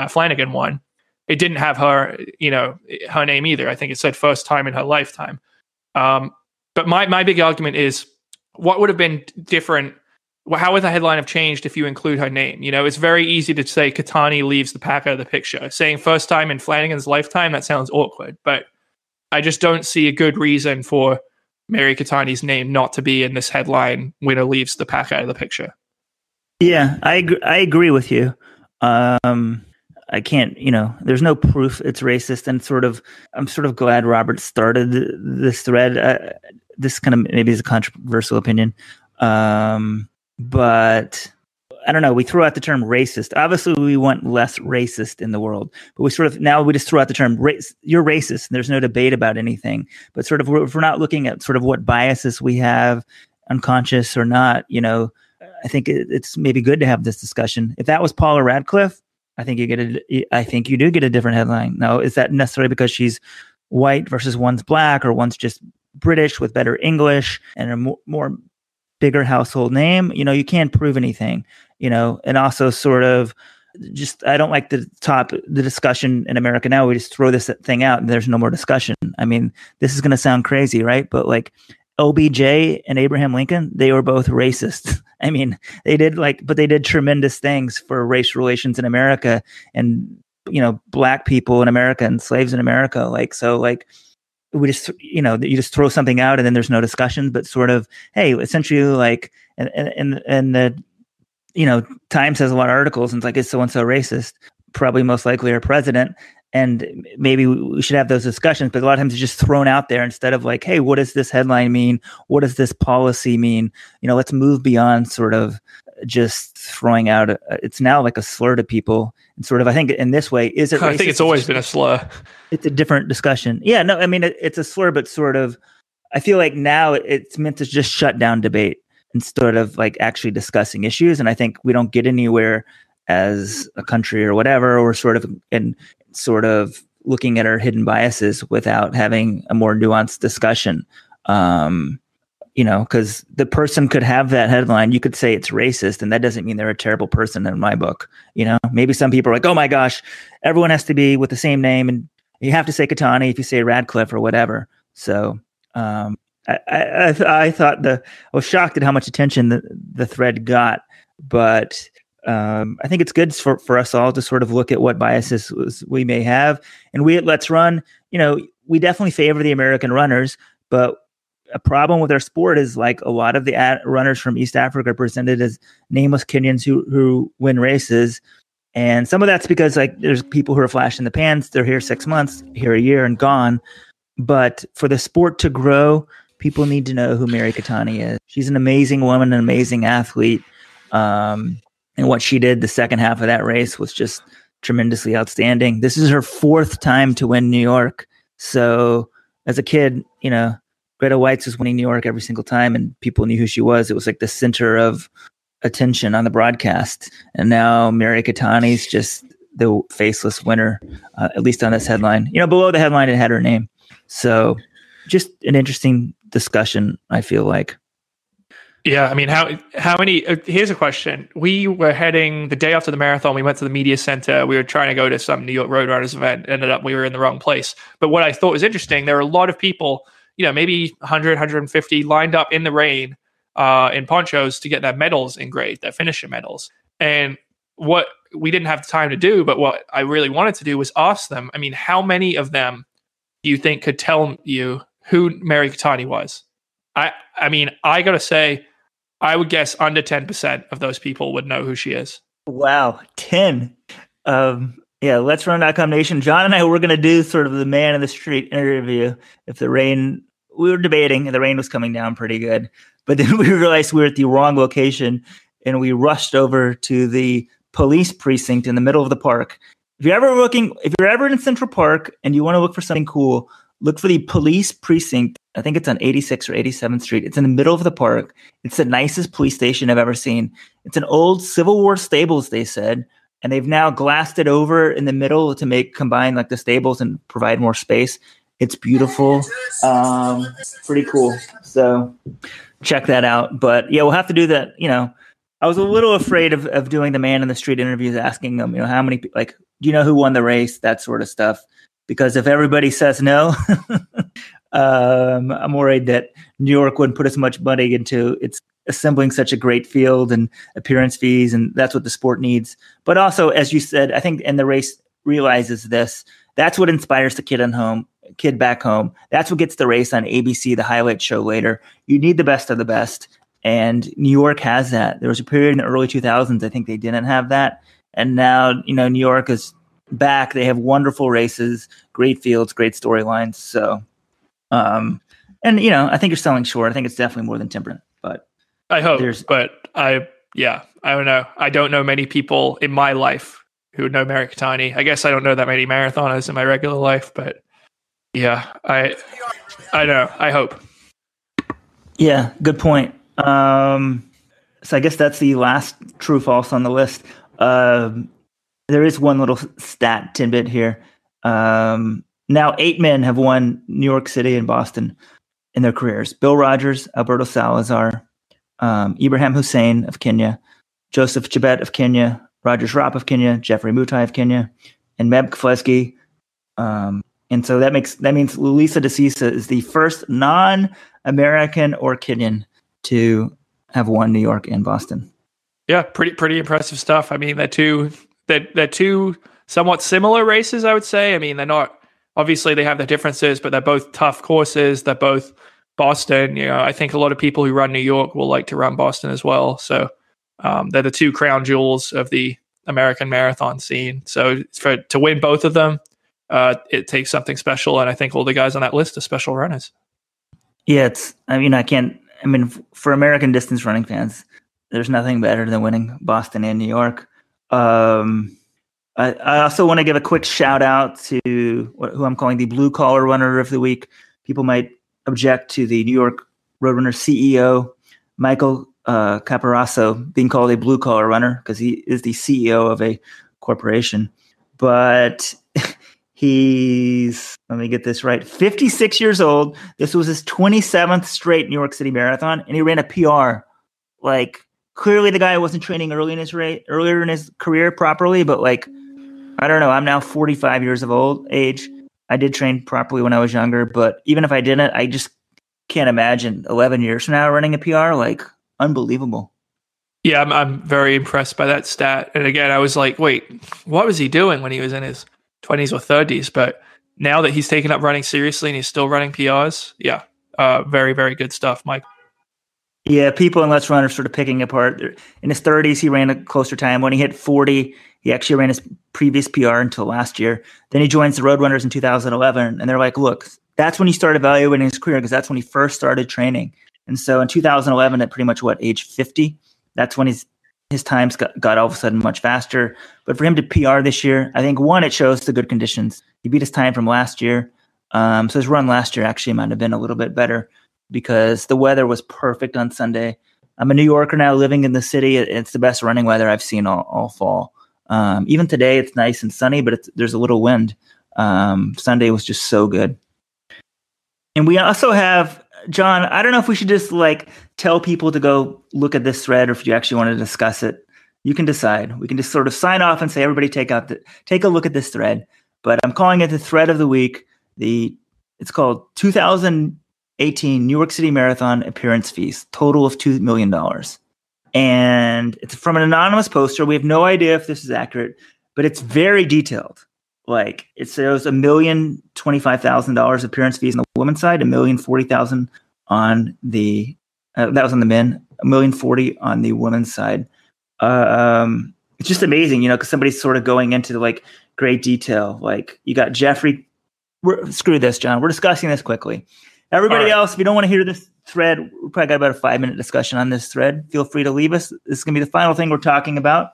Flanagan won. It didn't have her, you know, her name either. I think it said first time in her lifetime. But my big argument is, what would have been different? How would the headline have changed if you include her name? You know, it's very easy to say Keitany leaves the pack out of the picture. Saying first time in Flanagan's lifetime, that sounds awkward. But I just don't see a good reason for Mary Keitany's name not to be in this headline, winner leaves the pack out of the picture. Yeah, I agree with you. I can't, you know, there's no proof it's racist, and I'm sort of glad Robert started this thread. This kind of maybe is a controversial opinion. But I don't know. We throw out the term racist. Obviously, we want less racist in the world, but we just throw out the term you're racist. And there's no debate about anything. But sort of, if we're not looking at sort of what biases we have, unconscious or not, you know, I think it's maybe good to have this discussion. If that was Paula Radcliffe, I think you do get a different headline. Now, is that necessarily because she's white versus one's black, or one's just British with better English and a more bigger household name? You can't prove anything, and also sort of just, I don't like the discussion in America now. We just throw this thing out and there's no more discussion. I mean, this is going to sound crazy, right? But like OBJ and Abraham Lincoln, they were both racist. I mean, they did tremendous things for race relations in America, and, black people in America and slaves in America. We just, you just throw something out and then there's no discussion, but sort of, hey, essentially and the, Times has a lot of articles and it's like, is so-and-so racist? Probably most likely our president. And maybe we should have those discussions, but a lot of times it's just thrown out there instead of like, hey, what does this headline mean? What does this policy mean? Let's move beyond sort of just throwing out, it's now like a slur to people. And sort of, I think in this way, is it racist? I think it's always been a slur. It's a different discussion. Yeah, no, I mean, it's a slur, but sort of, I feel like now it's meant to just shut down debate instead of like actually discussing issues. And I think we don't get anywhere as a country or whatever, or sort of looking at our hidden biases without having a more nuanced discussion. Because the person could have that headline. You could say it's racist, and that doesn't mean they're a terrible person in my book. Maybe some people are like, oh my gosh, everyone has to be with the same name, and you have to say Keitany if you say Radcliffe or whatever. So I thought I was shocked at how much attention the thread got, but I think it's good for us all to sort of look at what biases we may have. And we at Let's Run, we definitely favor the American runners, but a problem with our sport is like a lot of the runners from East Africa are presented as nameless Kenyans who win races. And some of that's because like there's people who are flash in the pans. They're here 6 months, here a year and gone. But for the sport to grow, people need to know who Mary Keitany is. She's an amazing woman, an amazing athlete. And what she did the second half of that race was just tremendously outstanding. This is her 4th time to win New York. So as a kid, Greta Weitz was winning New York every single time, and people knew who she was. It was like the center of attention on the broadcast. And now Mary Keitany's just the faceless winner, at least on this headline. Below the headline, it had her name. So just an interesting discussion, I feel like. Yeah, I mean, how many? Here's a question. We were heading the day after the marathon. We went to the media center. We were trying to go to some New York Roadrunners event. Ended up we were in the wrong place. But what I thought was interesting, there were a lot of people, maybe 100, 150 lined up in the rain in ponchos to get their medals engraved, their finisher medals. And what we didn't have time to do, but what I really wanted to do was ask them, I mean, how many of them do you think could tell you who Mary Keitany was? I mean, I got to say, I would guess under 10% of those people would know who she is. Wow, 10. Yeah, Let's Run.com Nation. John and I were going to do sort of the man in the street interview if the rain, we were debating and the rain was coming down pretty good. But then we realized we were at the wrong location and we rushed over to the police precinct in the middle of the park. If you're ever in Central Park and you want to look for something cool, look for the police precinct. I think it's on 86th or 87th Street. It's in the middle of the park. It's the nicest police station I've ever seen. It's an old Civil War stables, they said, and they've now glassed it over in the middle to combine like the stables and provide more space. It's beautiful. Pretty cool. So check that out. But yeah, we'll have to do that. I was a little afraid of doing the man in the street interviews, asking them, how many, like, do you know who won the race? That sort of stuff. Because if everybody says no, I'm worried that New York wouldn't put as much money into its assembling such a great field and appearance fees, and that's what the sport needs. But also, as you said, I think, and the race realizes this, that's what inspires the kid back home. That's what gets the race on ABC, the highlight show later. You need the best of the best, and New York has that. There was a period in the early 2000s, I think they didn't have that, and now, New York is back. They have wonderful races, great fields, great storylines. So, and I think you're selling short. I think it's definitely more than 10%, but I hope. But I don't know. I don't know many people in my life who know Mary Keitany. I guess I don't know that many marathoners in my regular life, but yeah, I know. I hope. Yeah, good point. So I guess that's the last true false on the list. there is one little stat tidbit here. Now 8 men have won New York City and Boston in their careers. Bill Rogers, Alberto Salazar, Ibrahim Hussein of Kenya, Joseph Chebet of Kenya, Rogers Rapp of Kenya, Jeffrey Mutai of Kenya, and Meb Keflezighi. And so that means Lelisa Desisa is the first non-American or Kenyan to have won New York and Boston. Yeah, pretty impressive stuff. I mean, they're two somewhat similar races, I would say. I mean, they're not, obviously they have their differences, but they're both tough courses. They're both Boston. You know, I think a lot of people who run New York will like to run Boston as well. So they're the two crown jewels of the American marathon scene. So to win both of them, it takes something special. And I think all the guys on that list are special runners. Yeah, for American distance running fans, there's nothing better than winning Boston and New York. I also want to give a quick shout out to who I'm calling the blue collar runner of the week. People might object to the New York Roadrunner CEO, Michael Caparasso, being called a blue collar runner because he is the CEO of a corporation. But he's, let me get this right, 56 years old. This was his 27th straight New York City Marathon, and he ran a PR. Like, clearly the guy wasn't training earlier in his career properly, but like, I don't know. I'm now 45 years of age. I did train properly when I was younger, but even if I didn't, I just can't imagine 11 years from now running a PR. Like, unbelievable. Yeah, I'm very impressed by that stat. And again, I was like, wait, what was he doing when he was in his 20s or 30s? But now that he's taken up running seriously and he's still running PRs, yeah, very, very good stuff, Mike. Yeah, people in Let's Run are sort of picking apart. In his 30s, he ran a closer time. When he hit 40, he actually ran his previous PR until last year. Then he joins the Roadrunners in 2011, and they're like, look, that's when he started evaluating his career because that's when he first started training. And so in 2011, at pretty much, age 50, that's when his times got all of a sudden much faster. But for him to PR this year, I think, one, it shows the good conditions. He beat his time from last year. So his run last year actually might have been a little bit better because the weather was perfect on Sunday. I'm a New Yorker now living in the city. It's the best running weather I've seen all fall. Even today, it's nice and sunny, but there's a little wind. Sunday was just so good. And we also have, John, I don't know if we should just tell people to go look at this thread or if you actually want to discuss it. You can decide. We can just sort of sign off and say, everybody take a look at this thread. But I'm calling it the thread of the week. It's called 2018 New York City Marathon appearance fees, total of $2 million. And it's from an anonymous poster. We have no idea if this is accurate, but it's very detailed. It shows $1,025,000 appearance fees on the women's side, $1,040,000 on the that was on the men, $1,040,000 on the women's side. It's just amazing, because somebody's sort of going into great detail. You got Jeffrey. Screw this, John. We're discussing this quickly. Everybody else, if you don't want to hear this thread, we probably got about a 5-minute discussion on this thread. Feel free to leave us. This is going to be the final thing we're talking about.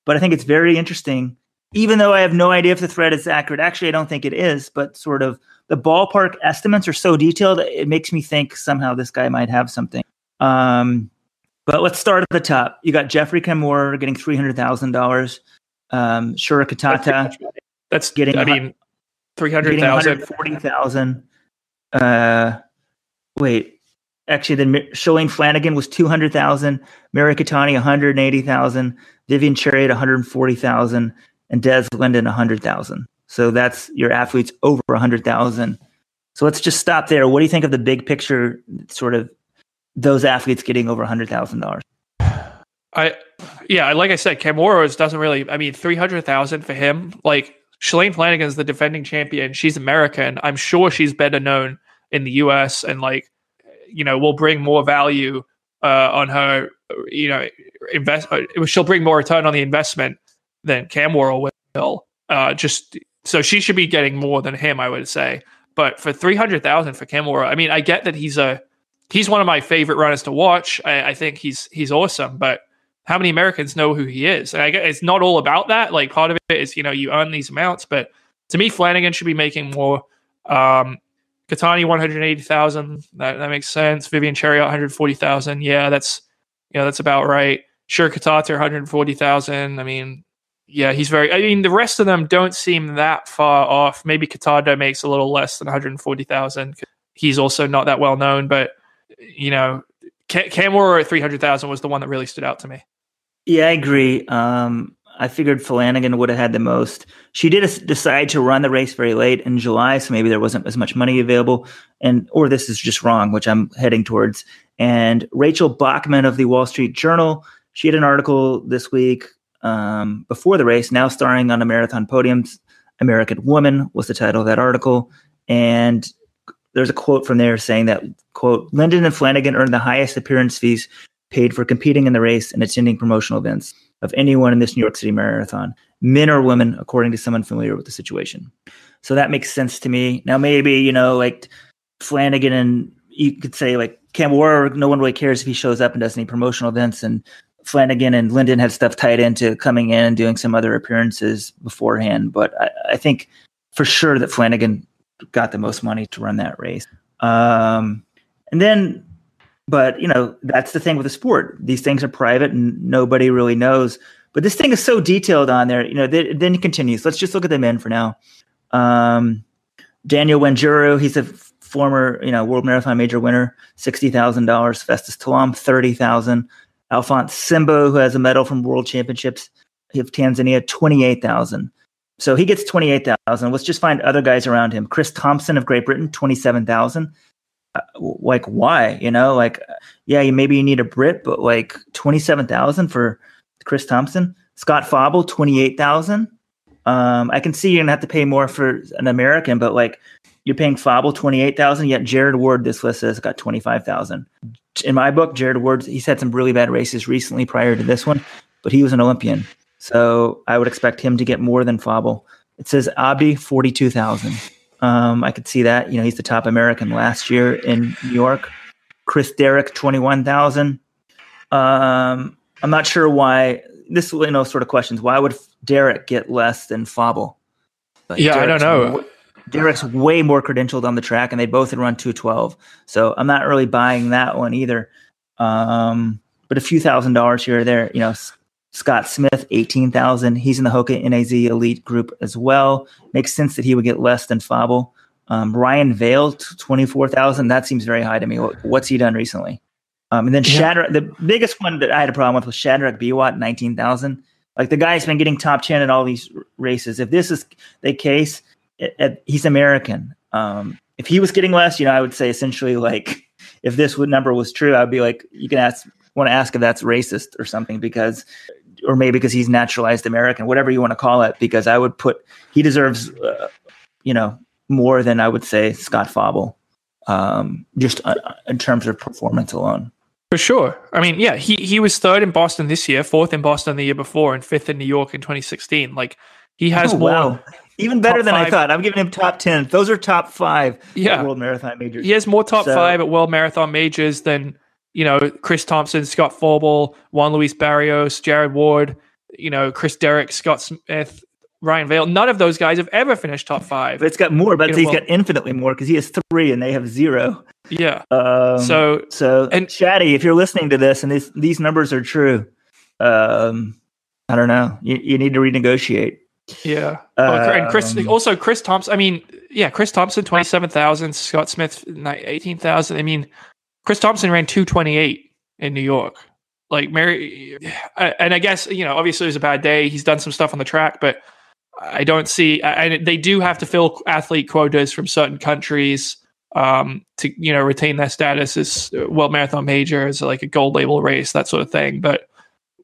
But I think it's very interesting, even though I have no idea if the thread is accurate. Actually, I don't think it is, but sort of the ballpark estimates are so detailed, it makes me think somehow this guy might have something. But let's start at the top. You got Jeffrey Kamora getting $300,000. Shura Katata. That's getting, $300,000. $140,000. Actually, then Shalane Flanagan was $200,000. Mary Keitany, $180,000. Vivian Chariot, $140,000. And Des Linden, $100,000. So that's your athletes over $100,000. So let's just stop there. What do you think of the big picture, sort of those athletes getting over $100,000? Like I said, Kamora doesn't really. I mean, $300,000 for him. Shalane Flanagan is the defending champion. She's American. I'm sure she's better known in the U.S. and will bring more value on her. She'll bring more return on the investment than Kamora will. Just so she should be getting more than him, I would say. But for $300,000 for Kamora, I mean, I get that he's one of my favorite runners to watch. I think he's awesome, but how many Americans know who he is? And I guess it's not all about that. Part of it is, you earn these amounts, but to me, Flanagan should be making more. Keitany, $180,000. That makes sense. Vivian Chariot, $140,000. Yeah, that's about right. Sure, Katata, $140,000. I mean, Yeah, he's very. I mean, the rest of them don't seem that far off. Maybe Qatada makes a little less than 140,000. He's also not that well known, but you know, Canmore at 300,000 was the one that really stood out to me. Yeah, I agree. I figured Flanagan would have had the most. She did decide to run the race very late in July, so maybe there wasn't as much money available, or this is just wrong, which I'm heading towards. And Rachel Bachman of the Wall Street Journal, she had an article this week before the race, now starring on a marathon podiums. American Woman was the title of that article. And there's a quote from there saying that, quote, Linden and Flanagan earned the highest appearance fees paid for competing in the race and attending promotional events of anyone in this New York City Marathon, men or women, according to someone familiar with the situation. So that makes sense to me. Now, maybe, you know, like Flanagan and you could say like Canmore, no one really cares if he shows up and does any promotional events, and Flanagan and Linden had stuff tied into coming in and doing some other appearances beforehand. But I think for sure that Flanagan got the most money to run that race. But, you know, that's the thing with the sport. These things are private and nobody really knows. But this thing is so detailed on there. You know, then it continues. Let's just look at the men for now. Daniel Wanjiru, he's a former, you know, World Marathon Major winner, $60,000. Festus Talam, $30,000. Alphonse Simbo, who has a medal from World Championships of Tanzania, $28,000. So he gets $28,000. Let's just find other guys around him. Chris Thompson of Great Britain, $27,000. Like, why? You know, like, yeah, maybe you need a Brit, but like $27,000 for Chris Thompson. Scott Fauble, $28,000. I can see you're gonna have to pay more for an American, but like you're paying Fauble $28,000. Yet Jared Ward, this list says, got $25,000. In my book, Jared Ward, he's had some really bad races recently prior to this one, but he was an Olympian, so I would expect him to get more than Fauble. It says Abdi, $42,000. I could see that. You know, he's the top American last year in New York. Chris Derrick, $21,000. I'm not sure why. This, you know, sort of questions. Why would Derrick get less than Fauble? Like, yeah, I don't know. Derrick's way more credentialed on the track, and they both had run 2:12. So I'm not really buying that one either. But a few $1,000s here or there. You know, Scott Smith, $18,000. He's in the Hoka NAZ Elite group as well. Makes sense that he would get less than Fauble. Ryan Vail, $24,000. That seems very high to me. What's he done recently? And then Shadrach, the biggest one that I had a problem with was Shadrach Biwat, $19,000. Like, the guy's been getting top 10 in all these races. If this is the case, he's American. If he was getting less, you know, I would say essentially, like, if this number was true, I'd be like, you can want to ask if that's racist or something, or maybe because he's naturalized American, whatever you want to call it, because I would he deserves, you know, more than I would say Scott Fauble, just in terms of performance alone. For sure. I mean, yeah, he was third in Boston this year, fourth in Boston the year before, and fifth in New York in 2016. Like, he has more. Wow. Even better than I thought. I'm giving him top 10. Those are top 5 at World Marathon Majors. He has more top 5 at World Marathon Majors than, you know, Chris Thompson, Scott Fauble, Juan Luis Barrios, Jared Ward, you know, Chris Derrick, Scott Smith, Ryan Vail. None of those guys have ever finished top 5. But it's got more, but he's got infinitely more because he has 3 and they have 0. Yeah. So and Shaddy, if you're listening to this and these numbers are true, I don't know. You need to renegotiate. Yeah. And Chris Thompson. I mean, yeah, Chris Thompson, 27,000. Scott Smith, 18,000. I mean, Chris Thompson ran 2:28 in New York. Like, and I guess, you know, obviously it was a bad day. He's done some stuff on the track, but I don't see. And they do have to fill athlete quotas from certain countries to, you know, retain their status as World Marathon Majors, like a gold label race, that sort of thing. But,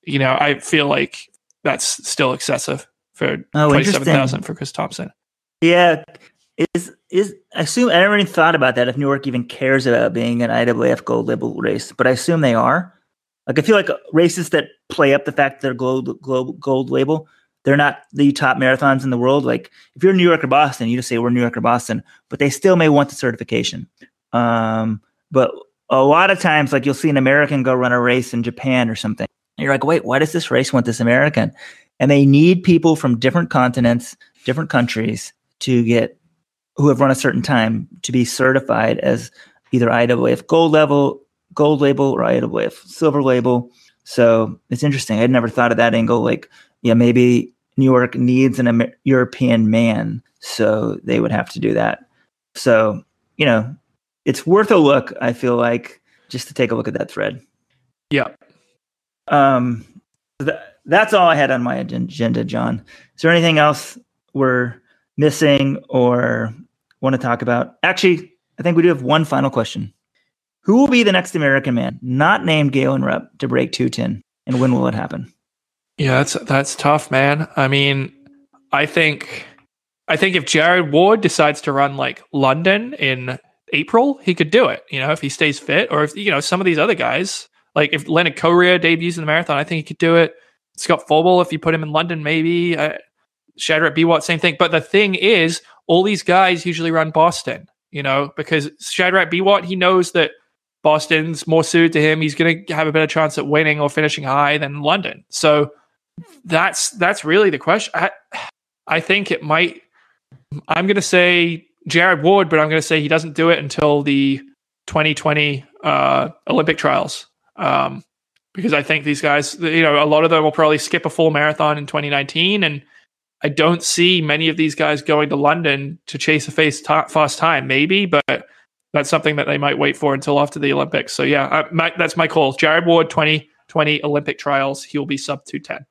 you know, I feel like that's still excessive for 27,000 for Chris Thompson. Yeah. I assume I never even thought about that, if New York even cares about being an IAAF gold label race, but I assume they are. Like, I feel like races that play up the fact that they're gold label, they're not the top marathons in the world. Like, if you're New York or Boston, you just say we're New York or Boston, but they still may want the certification. But a lot of times, like, you'll see an American go run a race in Japan or something. And you're like, wait, why does this race want this American? And they need people from different continents, different countries who have run a certain time to be certified as either IAAF gold label, or IAAF silver label. So it's interesting. I'd never thought of that angle. Like, yeah, maybe New York needs an European man, so they would have to do that. So, it's worth a look, I feel like, just to take a look at that thread. Yeah. That's all I had on my agenda, John. Is there anything else we're missing or want to talk about? Actually, I think we do have one final question. Who will be the next American man, not named Galen Rupp, to break 2:10, and when will it happen? Yeah, that's tough, man. I mean, I think if Jared Ward decides to run like London in April, he could do it. If he stays fit, or if some of these other guys, like if Leonard Courier debuts in the marathon, I think he could do it. Scott Foble, if you put him in London, maybe. Shadrach Biwott, same thing. But the thing is, all these guys usually run Boston, because Shadrach Biwott, he knows that Boston's more suited to him. He's going to have a better chance at winning or finishing high than London. So that's really the question. I think it might. I'm going to say Jared Ward, but I'm going to say he doesn't do it until the 2020 Olympic trials. Because I think these guys, a lot of them will probably skip a full marathon in 2019, and I don't see many of these guys going to London to chase a fast time. Maybe, but that's something that they might wait for until after the Olympics. So yeah, that's my call. Jared Ward, 2020 Olympic trials, he'll be sub 2:10.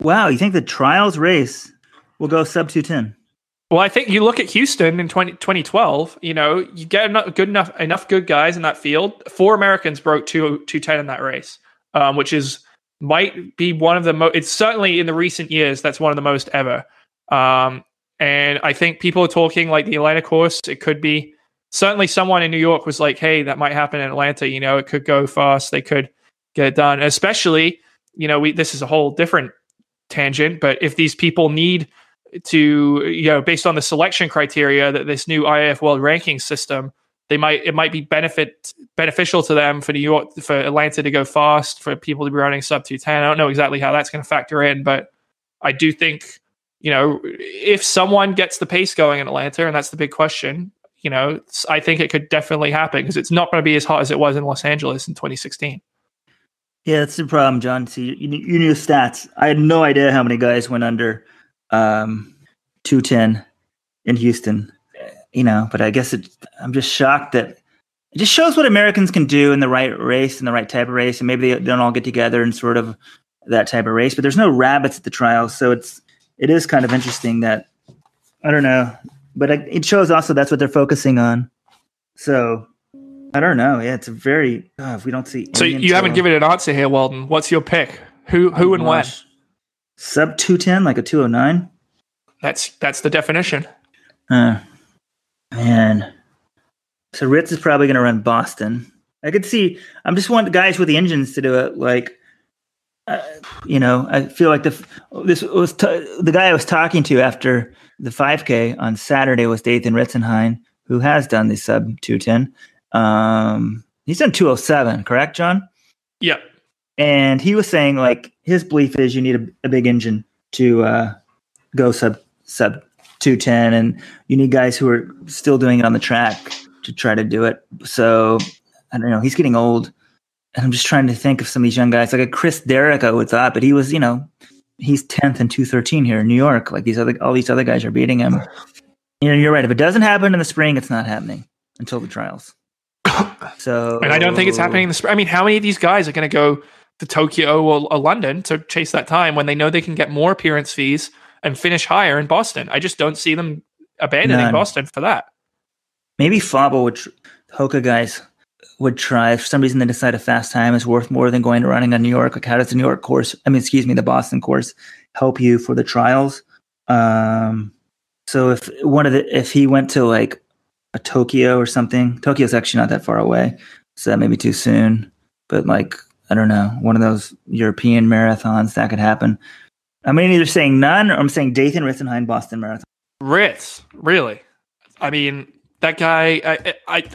Wow, you think the trials race will go sub 2:10? Well, I think you look at Houston in 2012, you get enough good guys in that field. 4 Americans broke 2:10 in that race, which might be one of the most, it's certainly in the recent years, that's one of the most ever. And I think people are talking like the Atlanta course, it could be, certainly someone in New York was like, hey, that might happen in Atlanta, it could go fast, they could get it done. Especially, this is a whole different tangent, but if these people need to, based on the selection criteria that this new IAF World Ranking system, it might be beneficial to them for New York, for Atlanta to go fast, for people to be running sub 2:10. I don't know exactly how that's going to factor in, but I do think, if someone gets the pace going in Atlanta, and that's the big question, I think it could definitely happen because it's not going to be as hot as it was in Los Angeles in 2016. Yeah, that's the problem, John. See, you knew stats. I had no idea how many guys went under 2:10 in Houston, but I guess I'm just shocked that it just shows what Americans can do in the right race and the right type of race. And maybe they don't all get together in sort of that type of race, but there's no rabbits at the trials. So it is kind of interesting that, I don't know, but it shows also that's what they're focusing on. So I don't know. Yeah, it's a very, if we don't see. So you haven't given an answer here, Weldon. What's your pick? Who and when? Sub 2:10, like a 2:09. That's the definition. Man. So Ritz is probably going to run Boston. I could see. I'm just wanting the guys with the engines to do it. Like, I feel like the guy I was talking to after the 5K on Saturday was Dathan, Ritson, Hein, who has done the sub 2:10. He's done 2:07, correct, John? Yeah. And he was saying, like, his belief is you need a big engine to go sub 2:10, and you need guys who are still doing it on the track to try to do it. So I don't know. He's getting old, and I'm just trying to think of some of these young guys, like a Chris Derrick. I would thought, but he was, he's 10th and 2:13 here in New York. Like all these other guys are beating him. You're right. If it doesn't happen in the spring, it's not happening until the trials. So, and I don't think it's happening in the spring. I mean, how many of these guys are going to go to Tokyo or London to chase that time when they know they can get more appearance fees and finish higher in Boston? I just don't see them abandoning Boston for that. Maybe Fauble Hoka guys would try. If for some reason they decide a fast time is worth more than going to running on New York. Like, how does the New York course, the Boston course help you for the trials? So if he went to like a Tokyo or something, Tokyo's actually not that far away, so that may be too soon. But like, I don't know, one of those European marathons that could happen. I'm either saying none, or I'm saying Dathan, Ritson, Hein, Boston Marathon. Ritz, really? I mean, that guy.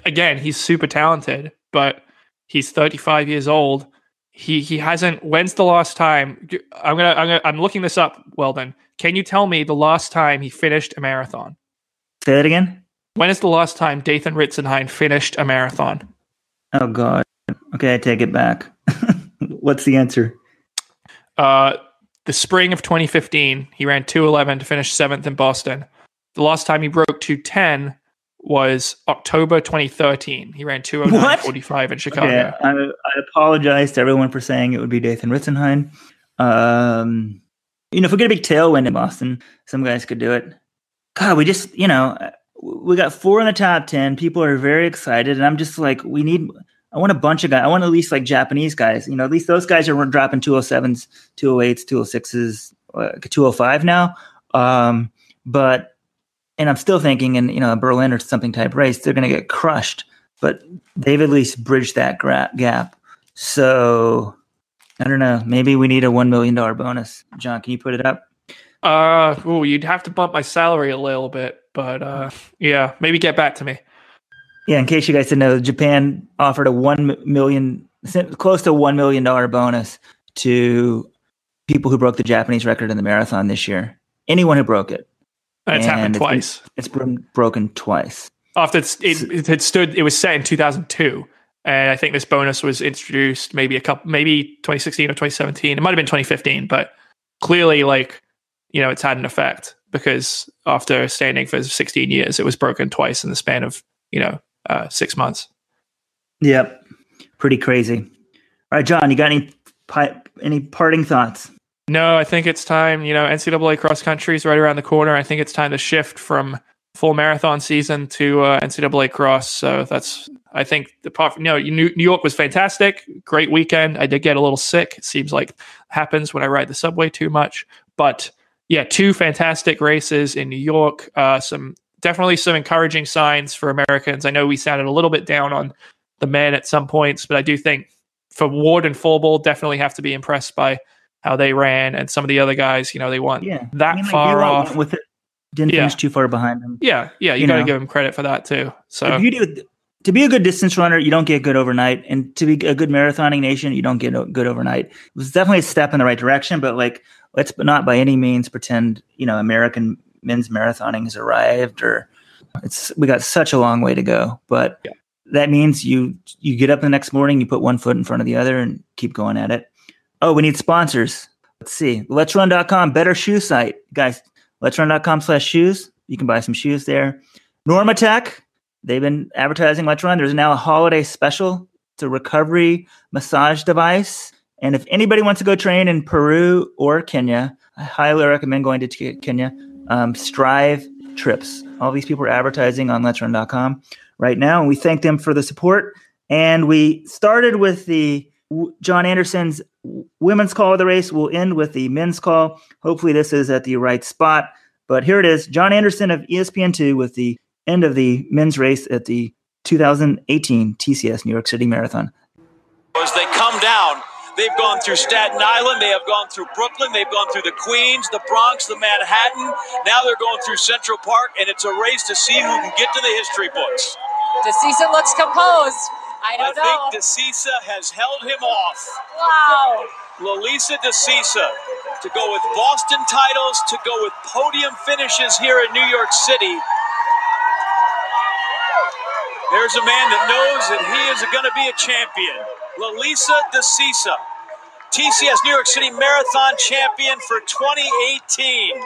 Again, he's super talented, but he's 35 years old. He hasn't. When's the last time? I'm looking this up. Well, then, can you tell me the last time he finished a marathon? Say that again. When is the last time Dathan Ritson Hein finished a marathon? Oh God. Okay, I take it back. What's the answer? The the spring of 2015, he ran 2:11 to finish 7th in Boston. The last time he broke 2:10 was October 2013. He ran 2:09:45 in Chicago. Okay, I apologize to everyone for saying it would be Dathan Ritson, Hein. If we get a big tailwind in Boston, some guys could do it. God, we just, we got 4 in the top 10. People are very excited, and I'm just like, I want a bunch of guys. I want at least like Japanese guys. At least those guys are dropping 207s, 208s, 206s, 205 now. And I'm still thinking in a Berlin or something type race, they're going to get crushed. But they've at least bridged that gap. So I don't know. Maybe we need a $1 million bonus. John, can you put it up? You'd have to bump my salary a little bit, but yeah, maybe get back to me. Yeah, in case you guys didn't know, Japan offered a close to $1 million bonus to people who broke the Japanese record in the marathon this year. Anyone who broke it. It's happened twice. It's been broken twice. After it was set in 2002, and I think this bonus was introduced maybe 2016 or 2017. It might have been 2015, but clearly, it's had an effect because after standing for 16 years, it was broken twice in the span of 6 months. Yep, pretty crazy. All right, John, you got any parting thoughts? No, I think it's time. NCAA cross country is right around the corner. I think it's time to shift from full marathon season to NCAA cross. So I think New York was fantastic. Great weekend. I did get a little sick. It seems like it happens when I ride the subway too much. But yeah, 2 fantastic races in New York. Definitely some encouraging signs for Americans. I know we sounded a little bit down on the men at some points, but I do think for Ward and Forbull, definitely have to be impressed by how they ran, and some of the other guys, they weren't far off. With it, didn't finish too far behind them. Yeah, you got to give them credit for that too. So to be a good distance runner, you don't get good overnight, and to be a good marathoning nation, you don't get good overnight. It was definitely a step in the right direction, but let's not by any means pretend American men's marathoning has arrived, or we got such a long way to go. But that means you get up the next morning, you put one foot in front of the other, and keep going at it. Oh, we need sponsors. Let's see. Let'sRun.com, better shoe site. Guys, Let'sRun.com/shoes. You can buy some shoes there. Normatec, they've been advertising Let's Run. There's now a holiday special. It's a recovery massage device. And if anybody wants to go train in Peru or Kenya, I highly recommend going to Kenya. Strive Trips. All these people are advertising on Let'sRun.com right now, and we thank them for the support. And we started with the John Anderson's women's call of the race. We'll end with the men's call. Hopefully this is at the right spot. But here it is. John Anderson of ESPN2 with the end of the men's race at the 2018 TCS New York City Marathon. As they come down, they've gone through Staten Island, they have gone through Brooklyn, they've gone through the Queens, the Bronx, the Manhattan. Now they're going through Central Park, and it's a race to see who can get to the history books. Desisa looks composed. I think Desisa has held him off. Wow. Lelisa Desisa to go with Boston titles, to go with podium finishes here in New York City. There's a man that knows that he is going to be a champion. Lelisa Desisa, TCS New York City Marathon champion for 2018.